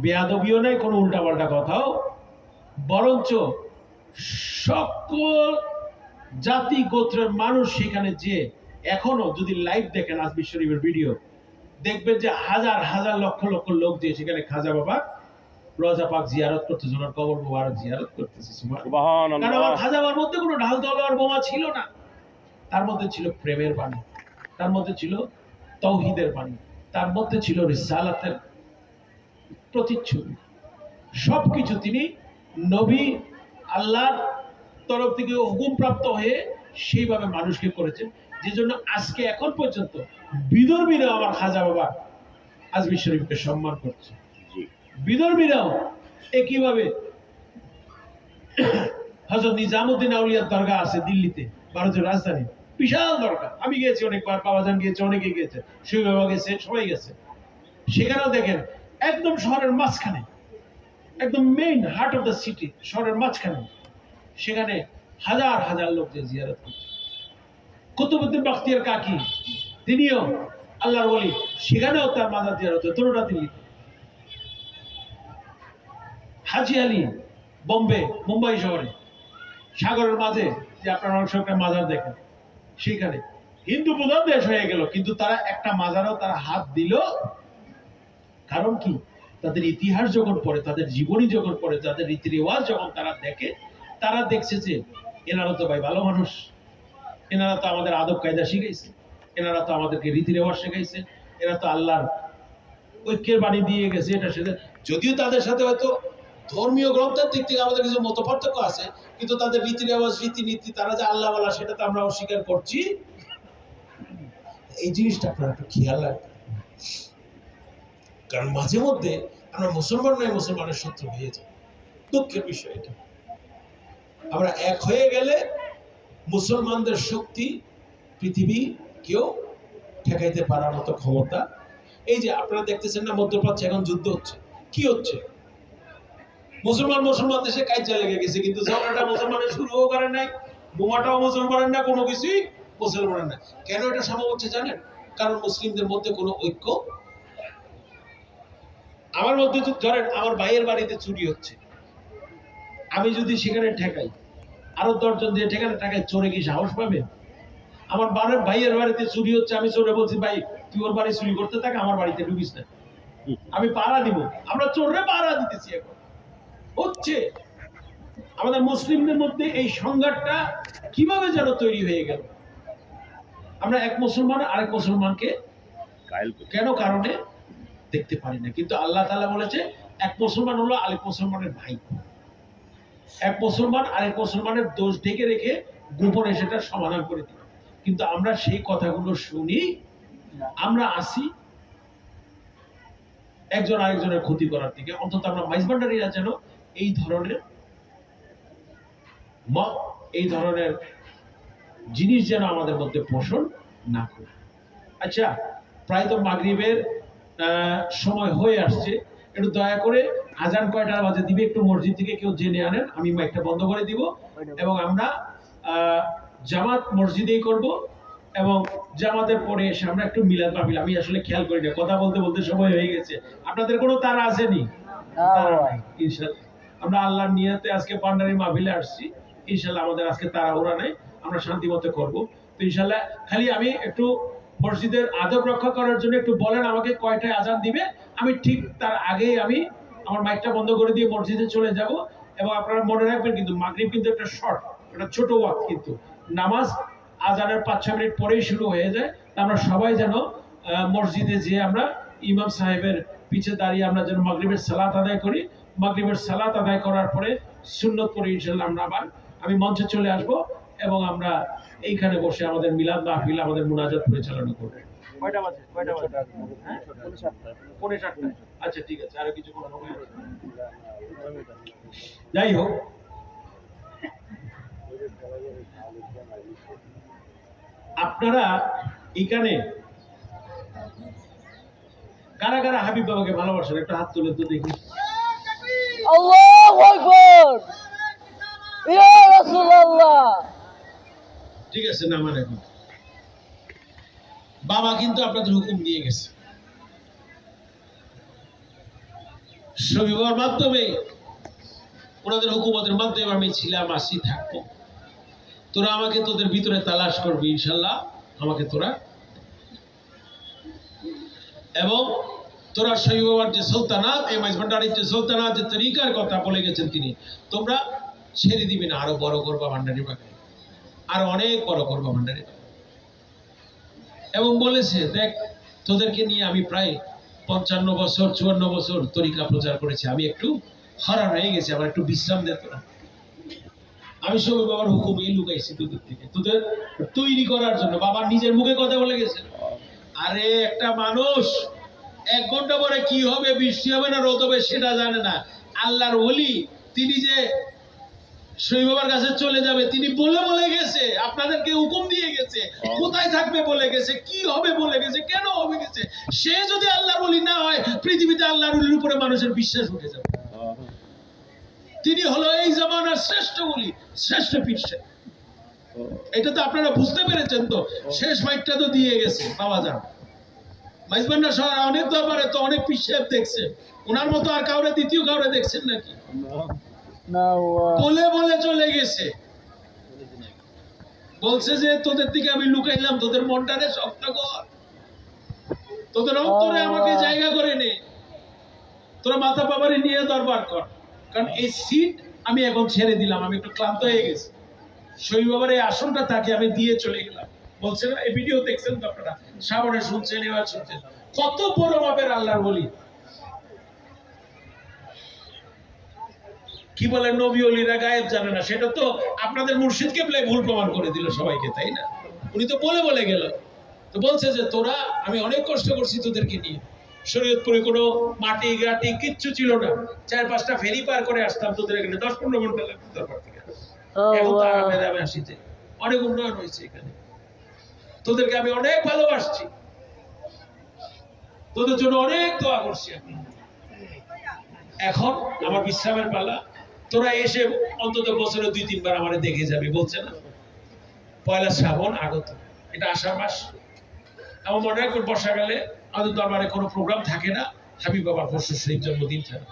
বেয়াদবিও নাই, কোনো উল্টাপাল্টা কথাও, বরঞ্চ সকল জাতি গোত্রের মানুষ সেখানে যে, এখনো যদি লাইভ দেখেন আজমির শরীফের ভিডিও, দেখবেন যে হাজার হাজার লক্ষ লক্ষ লোক যে সেখানে খাজা বাবার রোজা পাক জিয়ারত করতেছি, ওনার কবর মুবারক জিয়ারত করতেছি। কারণ আমার সুবহানাল্লাহ। খাজাবার মধ্যে কোনো ঢাল তলোয়ার বোমা ছিল না, তার মধ্যে ছিল প্রেমের বাণী, তার মধ্যে ছিল তৌহিদের বাণী, তার মধ্যে ছিল রিসালাতের প্রতিচ্ছবি। সবকিছু তিনি নবী আল্লাহর তরফ থেকে হুকুমপ্রাপ্ত হয়ে সেইভাবে মানুষকে করেছেন, যে জন্য আজকে এখন পর্যন্ত বিদর্মীরা আমার খাজা বাবা আজমির শরীফকে সম্মান করছে। জি। বিদর্মীরাও একইভাবে হযরত নিজামুদ্দিন আউলিয়ার দরগা আছে দিল্লিতে, ভারতের রাজধানী, বিশাল দরগা। আমি গিয়েছি অনেকবার, বাবাজান গিয়েছে, অনেকে গিয়েছে, সুই বাবা গেছে, সবাই গেছে। সেখানেও দেখেন একদম শহরের মাঝখানে, একদম main heart of the city, শহরের মাঝখানে, সেখানে হাজার হাজার লোক যে জিয়ারত করছে। কুতুবউদ্দিন বখতিয়ার কাকি, তিনিও আল্লাহর ওলি, সেখানেও তার মাজার জিয়ারত হয়, দুটোটা দিল্লি। হাজি আলী বোম্বে, মুম্বাই শহরে সাগরের মাঝে যে আপনারা অনেক সময় একটা মাজার দেখেন, সেখানে হিন্দু প্রধান দেশ হয়ে গেল, কিন্তু তারা একটা মাজারও তারা হাত দিল। কারণ কি? তাদের ইতিহাস যখন পড়ে, তাদের জীবনী যখন পড়ে, তাদের রীতি রেওয়াজ যখন তারা দেখে, তারা দেখছে যে এনারা তো ভাই ভালো মানুষ, এনারা তো আমাদের আদব কায়দা শিখাইছে, এনারা তো আমাদেরকে রীতি রেওয়াজ শেখাইছে, এরা তো আল্লাহর ঐক্যের বাণী দিয়ে গেছে, এটা সেটা। যদিও তাদের সাথে হয়তো ধর্মীয় গ্রন্থের দিক থেকে আমাদের কিছু মত পার্থক্য আছে, কিন্তু তাদের রীতি রেওয়াজ, রীতিনীতি, তারা যে আল্লাহ বলা, সেটা তো আমরা অস্বীকার করছি। এই জিনিসটা আপনারা একটু খেয়াল রাখবেন, কারণ মাঝে মধ্যে আমরা মুসলমান নয় মুসলমানের শত্রু হয়ে যাই। দুঃখের বিষয় এটা। আমরা এক হয়ে গেলে মুসলমানদের শক্তি পৃথিবী কেউ ঠেকাইতে পারার মতো ক্ষমতা। এই যে আপনারা দেখতেছেন না, মধ্যপ্রাচ্যে এখন যুদ্ধ হচ্ছে, কি হচ্ছে? মুসলমান দেশে কাইজা লেগে গেছে, কিন্তু ঝগড়াটা মুসলমানের শুরুও করে নাই, বোমাটাও মুসলমানের না, কোনো কিছুই মুসলমানের না। কেন এটা সম্ভব হচ্ছে জানেন? কারণ মুসলিমদের মধ্যে কোনো ঐক্য। আমার মধ্যে ধরেন আমার ভাইয়ের বাড়িতে চুরি হচ্ছে, আমি যদি সেখানে ঠেকাই, আরো 10 জন দিয়ে ঠেকায়, চোরে কি সাহস পাবে? আমার ভাইয়ের বাড়িতে চুরি হচ্ছে, আমি চোরে বলছি ভাই তুই ওর বাড়ি চুরি করতে থাক, আমার বাড়িতে ঢুকিস না, আমি পাহারা দিব। আমরা চোরে পাহারা দিতেছি। এখন হচ্ছে আমাদের মুসলিমদের মধ্যে এই সংঘাতটা কিভাবে যেন তৈরি হয়ে গেল। আমরা এক মুসলমান আরেক মুসলমানকে কেন কারণে দেখতে পারি না, কিন্তু আল্লাহ তাআলা বলেছে এক মুসলমান হলো আরেক মুসলমানের ভাই। এক মুসলমান আরেক মুসলমানের দোষ ঢেকে রেখে গোপনে সেটা সমাধান করে দিই, কিন্তু আমরা সেই কথাগুলো শুনি, আমরা আসি একজন আরেকজনের ক্ষতি করার দিকে। অন্তত আমরা মাইজভান্ডারীরা যেন এই ধরনের জিনিস যেন আমাদের মধ্যে পোষণ না করে। আচ্ছা, প্রায় তো মাগরিবের সময় হয়ে আসছে, একটু দয়া করে আজান কয়টা বাজে দিবে একটু মসজিদ থেকে কেউ জেনে আনেন, আমি মাইকটা বন্ধ করে দিব, এবং আমরা জামাত মসজিদেই করব, এবং জামাতের পরে এসে আমরা একটু মিলাদ মাহফিল। আমি আসলে খেয়াল করি না, কথা বলতে বলতে সময় হয়ে গেছে। আপনাদের কোনো তাড়া আসেনি? ইনশাআল্লাহ আমরা আল্লাহর নিয়তে আজকে পান্ডারি মাহফিলে আসছি, ইনশাআল্লাহ আমাদের আজকে তাড়াহুড়া নেই, আমরা শান্তি মতো করবো। তো ইনশাআল্লাহ খালি আমি একটু মসজিদের আদব রক্ষা করার জন্য একটু বলেন আমাকে কয়টায় আজান দিবে, আমি ঠিক তার আগেই আমি আমার মাইকটা বন্ধ করে দিয়ে মসজিদে চলে যাব। এবং আপনারা মনে রাখবেন কিন্তু মাগরিব কিন্তু একটা শর্ট, একটা ছোট ওয়াক্ত, কিন্তু নামাজ আজানের 5-6 মিনিট পরেই শুরু হয়ে যায়। আমরা সবাই যেন মসজিদে যেয়ে আমরা ইমাম সাহেবের পিছে দাঁড়িয়ে আমরা যেন মাগরিবের সালাত আদায় করি। মাগরিবের সালাত আদায় করার পরে সুন্নত পরে ইনশাআল্লাহ আমি মঞ্চে চলে আসব, এবং আমরা এইখানে বসে আমাদের মিলাদ মাহফিল, আমাদের মুনাজাত পরিচালনা করব। কয়টা বাজে? হ্যাঁ? 7:45। আচ্ছা ঠিক আছে, আরো কিছুক্ষণ সময় আছে। যাই হোক, আপনারা এখানে কারা কারা হাবিব বাবাকে ভালোবাসেন একটা হাত তুলে তো দেখি। আল্লাহু আকবার, ইয়া রাসূলুল্লাহ। ঠিক আছে, নামান এখন। বাবা কিন্তু আপনাদের হুকুম দিয়ে গেছে, শরীয়তের মাধ্যমে, ওনাদের হুকুমতের মাধ্যমে আমি ছিলাম, আসি, থাকবো। তোরা আমাকে তোদের ভিতরে তালাশ করবি, ইনশাল্লাহ আমাকে তোরা। এবং তোরা শৈব বাবার যে সুলতানাত, এই মাইজ ভান্ডারীর যে সুলতানাত, যে তরিকার কথা বলে গেছেন তিনি, তোমরা ছেড়ে দিবি না, আরো বড় করবা ভান্ডারী বাগানে, আরো অনেক বড় করবা ভান্ডারী বাগানে। এবং বলেছে, দেখ তোদেরকে নিয়ে আমি প্রায় 55 বছর 54 বছর তরিকা প্রচার করেছি, আমি একটু হরান হয়ে গেছি, আমার একটু বিশ্রাম দে তোরা। আমি সবাই বাবার হুকুমে লুকাইছি তোদের থেকে, তোদের তৈরি করার জন্য। বাবা নিজের মুখে কথা বলে গেছে। আরে একটা মানুষ 1 ঘন্টা পরে কি হবে, বৃষ্টি হবে না রোদ হবে সেটা জানে না। আল্লাহর ওলি তিনি যে শৈব বাবার কাছে চলে যাবে, তিনি বলে বলে গেছে, আপনাদেরকে হুকুম দিয়ে গেছে, কোথায় থাকবে বলে গেছে, কি হবে বলে গেছে, কেন হবে গেছে। সে যদি আল্লাহর ওলি না হয়, পৃথিবীতে আল্লাহর ওলির উপরে মানুষের বিশ্বাস উঠে যাবে। তিনি হলো এই জামানার শ্রেষ্ঠ ওলি, শ্রেষ্ঠ পীর সাহেব। এটা তো আপনারা বুঝতে পেরেছেন তো। শেষ মাইকটা তো দিয়ে গেছে বাবা যান। মাইজবান্ডা শহর অনেক দরবারে তো অনেক পীর সাহেব দেখছেন, ওনার মতো আর কাউরে দ্বিতীয় কাউরে দেখছেন নাকি? না বলে বলে চলে গেছে, বলছে যে তোদের থেকে আমি লুকাইলাম, তোদের মনটারে শক্ত কর, তোদের অন্তরে আমাকে জায়গা করে নে, তোরা মাথা বাবারে নিয়ে দরবার কর। কারণ এই সিট আমি এখন ছেড়ে দিলাম, আমি একটু ক্লান্ত হয়ে গেছি। শৈব বাবার এই আসনটা তাকে আমি দিয়ে চলে গেলাম। বলছে না, এই ভিডিও দেখছেন তো আপনারা, সামনে শুনছেন, এবার শুনছেন, কত বড় মাপের আল্লাহর বলি। কি বলে নবী ওলিরা গায়েব জানে না, সেটা তো আপনাদের মুর্শিদকে প্রায় ভুল প্রমাণ করে দিল সবাইকে, তাই না? উনি তো বলে বলে গেল। তো বলছে যে তোরা, আমি অনেক কষ্ট করছি তোদেরকে নিয়ে, শরীয়তপুরে কোনো মাটি গাটি কিচ্ছু ছিল না, 4-5টা ফেরি পার করে আসতাম তোদের এখানে, 10-15 ঘন্টা লাগতো দরবার থেকে। এখন তো আরামে আরামে আসিতে, অনেক উন্নয়ন হয়েছে এখানে। তোদেরকে আমি অনেক ভালোবাসছি, তোদের জন্য অনেক দোয়া করছি আমি। এখন আমার বিশ্রামের পালা, তোরা এসে অন্তত বছরে 2-3 বার আমারে দেখে যাবি। বলছে না, পয়লা শ্রাবণ আগত, এটা আষাঢ় মাস। আমার মনে হয় বর্ষাকালে আমাদের দরবারে কোনো প্রোগ্রাম থাকে না, হাবিব বাবার খসরু শরীফ জন্মদিন ছাড়া।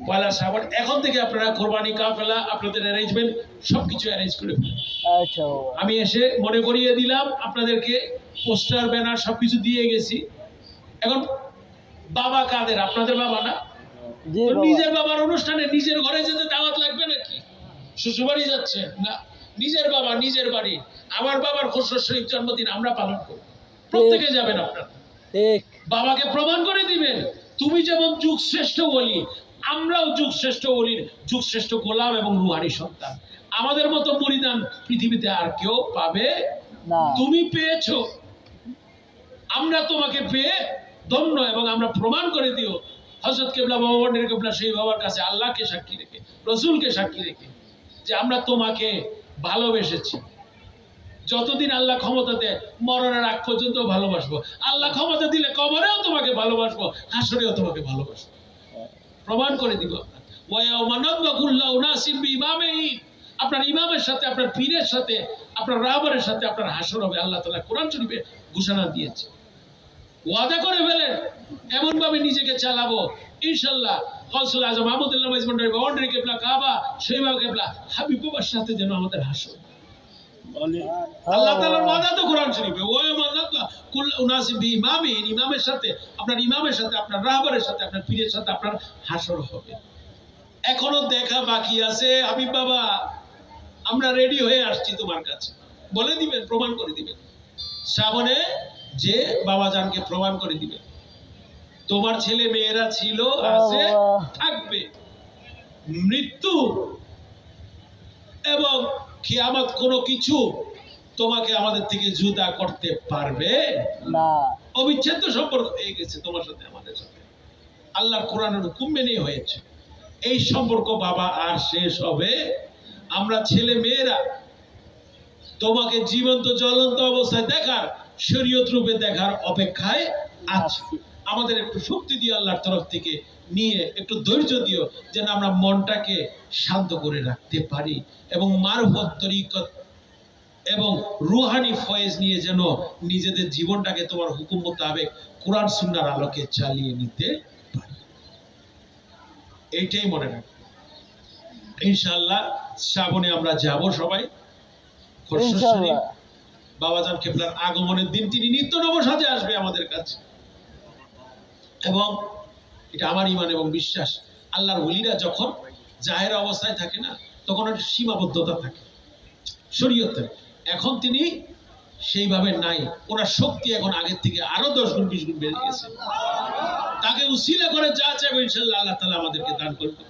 পয়লা শ্রাবণ এখন থেকে আপনারা কোরবানি কাফেলা, আপনাদের অ্যারেঞ্জমেন্ট সবকিছু অ্যারেঞ্জ করে ফেলুন। আচ্ছা আমি এসে মনে করিয়ে দিলাম আপনাদেরকে, পোস্টার ব্যানার সবকিছু দিয়ে গেছি। এখন বাবা কাদের? আপনাদের বাবা না? জি তো বাবা। নিজের বাবার অনুষ্ঠানে নিজের ঘরে যেতে দাওয়াত লাগবে নাকি? শ্বশুরবাড়ি যাচ্ছে না, নিজের বাবা নিজের বাড়ি। আমার বাবার খসরু শরীফ জন্মদিন আমরা পালন করব, প্রত্যেকে যাবেন আপনারা, ঠিক বাবাকে প্রমাণ করে দিবেন। তুমি যেমন যুগ শ্রেষ্ঠ বলি, আমরাও যুগ শ্রেষ্ঠ বলির যুগ শ্রেষ্ঠ গোলাম এবং রুহানি সন্তান। আমাদের মতো মুরিদান পৃথিবীতে আর কেউ পাবে না। তুমি পেয়েছো, আমরা তোমাকে পেয়ে ধন্য, এবং আমরা প্রমাণ করে দিও হযরত কেবলা বাবা ভান্ডারী কেবলা সেই বাবার কাছে, আল্লাহকে সাক্ষী রেখে, রসুলকে সাক্ষী রেখে, যে আমরা তোমাকে ভালোবেসেছি। যতদিন আল্লাহ ক্ষমতা দেয়, মরণের আগ পর্যন্ত ভালোবাসবো। আল্লাহ ক্ষমতা দিলে কবরেও তোমাকে ভালোবাসবো, হাসরেও তোমাকে ভালোবাসবো। প্রমাণ করে দিব। আপনার ইমামের সাথে, আপনার পীরের সাথে, আপনার রাহবারের সাথে আপনার হাসর হবে। আল্লাহ তাআলা কোরআন শরীফে ঘোষণা দিয়েছে। ওয়াদা করে ফেলেন, এমন ভাবে নিজেকে চালাবো ইনশাআল্লাহ। গৌসুল আজম আহমদুল্লাহ মাইজ ভান্ডারী, বাউন্ডারি কেবলা, কাবা, শৈবাব কেবলা, হাবিব বাবার সাথে যেন আমাদের হাসর। আল্লাহ তাআলার ওয়াদা তো কোরআন শরীফে, কুল উনাসি বিইমামি, ইমামের সাথে, আপনার ইমামের সাথে, আপনার রাহবারের সাথে, আপনার পীরের সাথে আপনার হাসর হবে। এখনো দেখা বাকি আছে হাবিব বাবা, আমরা রেডি হয়ে আসছি তোমার কাছে। বলে দিবেন, প্রমাণ করে দিবেন শ্রাবণে, যে বাবাজানকে প্রমাণ করে দিবেন তোমার ছেলে মেয়েরা ছিল, আছে, থাকবে। মৃত্যু এবং কিয়ামত কোনো কিছু তোমাকে আমাদের থেকে জুদা করতে পারবে না। অবিচ্ছেদ্য সম্পর্ক হয়ে গেছে তোমার সাথে আমাদের সাথে, আল্লাহর কোরআনের হুকুম মেনে হয়েছে। এই সম্পর্ক বাবা আর শেষ হবে? আমরা ছেলে মেয়েরা তোমাকে জীবন্ত জ্বলন্ত অবস্থায় দেখার, শরীয়ত রূপে দেখার অপেক্ষায় আছি। আমাদের একটু শক্তি দিও আল্লাহর তরফ থেকে, নিয়ে একটু ধৈর্য দিও, যেন আমরা মনটাকে শান্ত করে রাখতে পারি, এবং মারফত তরিকত এবং রুহানি ফয়েজ নিয়ে যেন নিজেদের জীবনটাকে তোমার হুকুম মোতাবেক কোরআন সুন্নাহর আলোকে চালিয়ে নিতে পারি। এইটাই মনে রাখবো। ইনশাআল্লাহ শ্রাবণে আমরা যাব সবাই খসরু শরীফ। বাবাজান কেবলার আগমনের দিন তিনি নিত্য নব সাজে আসবে আমাদের কাছে, এবং এটা আমার ঈমান এবং বিশ্বাস। আল্লাহর ওলিরা যখন জাহের অবস্থায় থাকে না, তখন একটা সীমাবদ্ধতা থাকে শরীয়তের। এখন তিনি সেইভাবে নাই, ওনার শক্তি এখন আগের থেকে আরো 10 গুণ 20 গুণ বেড়ে গেছে। তাকে উসিলা করে যা চাইবে ইনশাআল্লাহ আল্লাহ তাআলা আমাদেরকে দান করবে।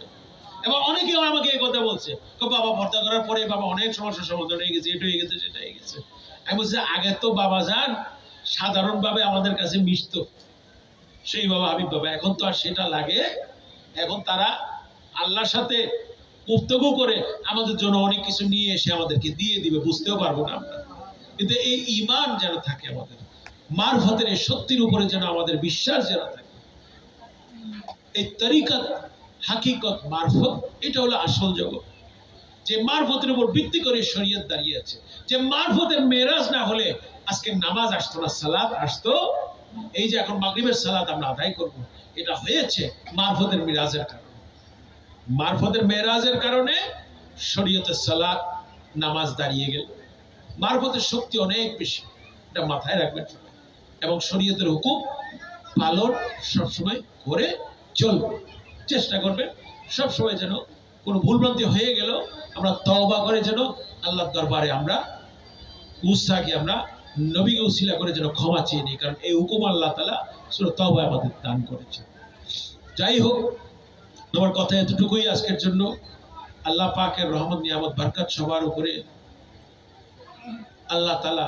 এবং অনেকেও আমাকে এই কথা বলছে, বাবা পর্দা করার পরে বাবা অনেক সমস্যার সমাধান হয়ে গেছে, এটা হয়ে গেছে, সেটা হয়ে গেছে। আমি বলছি আগে তো বাবা যান সাধারণভাবে আমাদের কাছে মিশতো, সেই বাবা হাবিব বাবা। এখন তো আর সেটা লাগে, এখন তারা আল্লাহর সাথে গুপ্তগু করে আমাদের জন্য অনেক কিছু নিয়ে এসে আমাদেরকে দিয়ে দিবে, বুঝতেও পারবো না আমরা। কিন্তু এই ঈমান যেন থাকে আমাদের, মারফতের এই সত্যির উপরে যেন আমাদের বিশ্বাস যেন থাকে। এই তরিকত, হাকিকত, মারফত, এটা হলো আসল জগৎ। যে মারফতের উপর ভিত্তি করে শরীয়ত দাঁড়িয়ে আছে, যে মারফতের মেরাজ না হলে আজকে নামাজ আসতো না, সালাত আসতো। এই যে এখন মাগরিবের সালাত আমরা আদায় করব, এটা হয়েছে মারফতের মিরাজের কারণে। মারফতের মেরাজের কারণে শরীয়তের সালাত, নামাজ দাঁড়িয়ে গেল। মারফতের শক্তি অনেক বেশি, এটা মাথায় রাখবেন সবাই। এবং শরীয়তের হুকুম পালন সবসময় করে চলবে, চেষ্টা করবেন সবসময় যেন কোনো ভুলভ্রান্তি হয়ে গেল আমরা তওবা করে যেন আল্লাহর দরবারে আমরা মুস্তাকি, আমরা নবীকে উসিলা করে যেন ক্ষমা চেয়ে নিই, কারণ এই হুকুম আল্লাহ তাআলা সূরা তওবা আমাদের দান করেছে। যাই হোক, আমার কথা এতটুকুই আজকের জন্য। আল্লাহ পাকের রহমত, নিয়ামত, বরকত সবার উপরে আল্লাহ তাআলা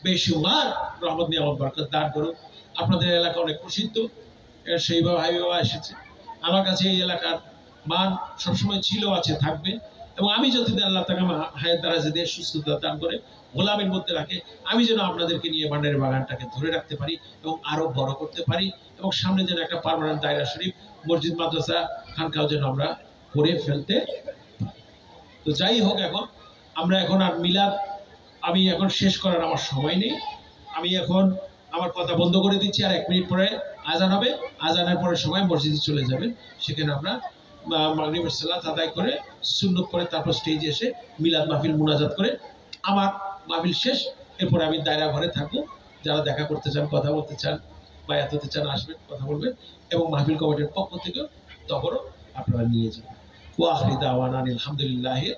বেশুমার রহমত, নিয়ামত, বরকত দান করুন। আপনাদের এলাকা অনেক প্রসিদ্ধ, সেইভাবে ভাই বাবা এসেছে। আমার কাছে এই এলাকার মান সবসময় ছিল, আছে, থাকবে। এবং আমি যতদিন আল্লাহ তাকে হায়াত দারাজে দিয়ে সুস্থতা দান করে গোলামের মধ্যে রাখে, আমি যেন আপনাদেরকে নিয়ে ভান্ডারের বাগানটাকে ধরে রাখতে পারি এবং আরো বড় করতে পারি, এবং সামনে যেন একটা পার্মানেন্ট দায়রা শরীফ, মসজিদ, মাদ্রাসা, খানকাও যেন আমরা করে ফেলতে পারি। তো যাই হোক, এখন আমরা এখন আর মিলাদ আমি এখন শেষ করার আমার সময় নেই। আমি এখন আমার কথা বন্ধ করে দিচ্ছি, আর 1 মিনিট পরে আজান হবে। আজানের পরে সবাই মসজিদে চলে যাবেন, সেখানে আমরা মাগরিবের সালাত আদায় করে সুন্নত করে তারপর স্টেজে এসে মিলাদ মাহফিল মুনাজাত করে আমার মাহফিল শেষ। এরপরে আমি দায়রা ঘরে থাকবো। যারা দেখা করতে চান, কথা বলতে চান, বায়াত হতে চান, আসবেন, কথা বলবেন। এবং মাহফিল কমিটির পক্ষ থেকেও তখনও আপনারা নিয়ে যাবেন। ওয়া আখিরি দাওয়ানা আলহামদুলিল্লাহি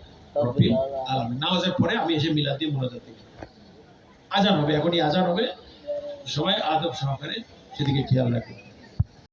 রাব্বিল আলামিন। নামাজের পরে আমি এসে মিলাদ দিয়ে মুনাজাত দিই। আজান হবে, এখনই আজান হবে, সবাই আদব সহকারে সেদিকে খেয়াল রাখবেন।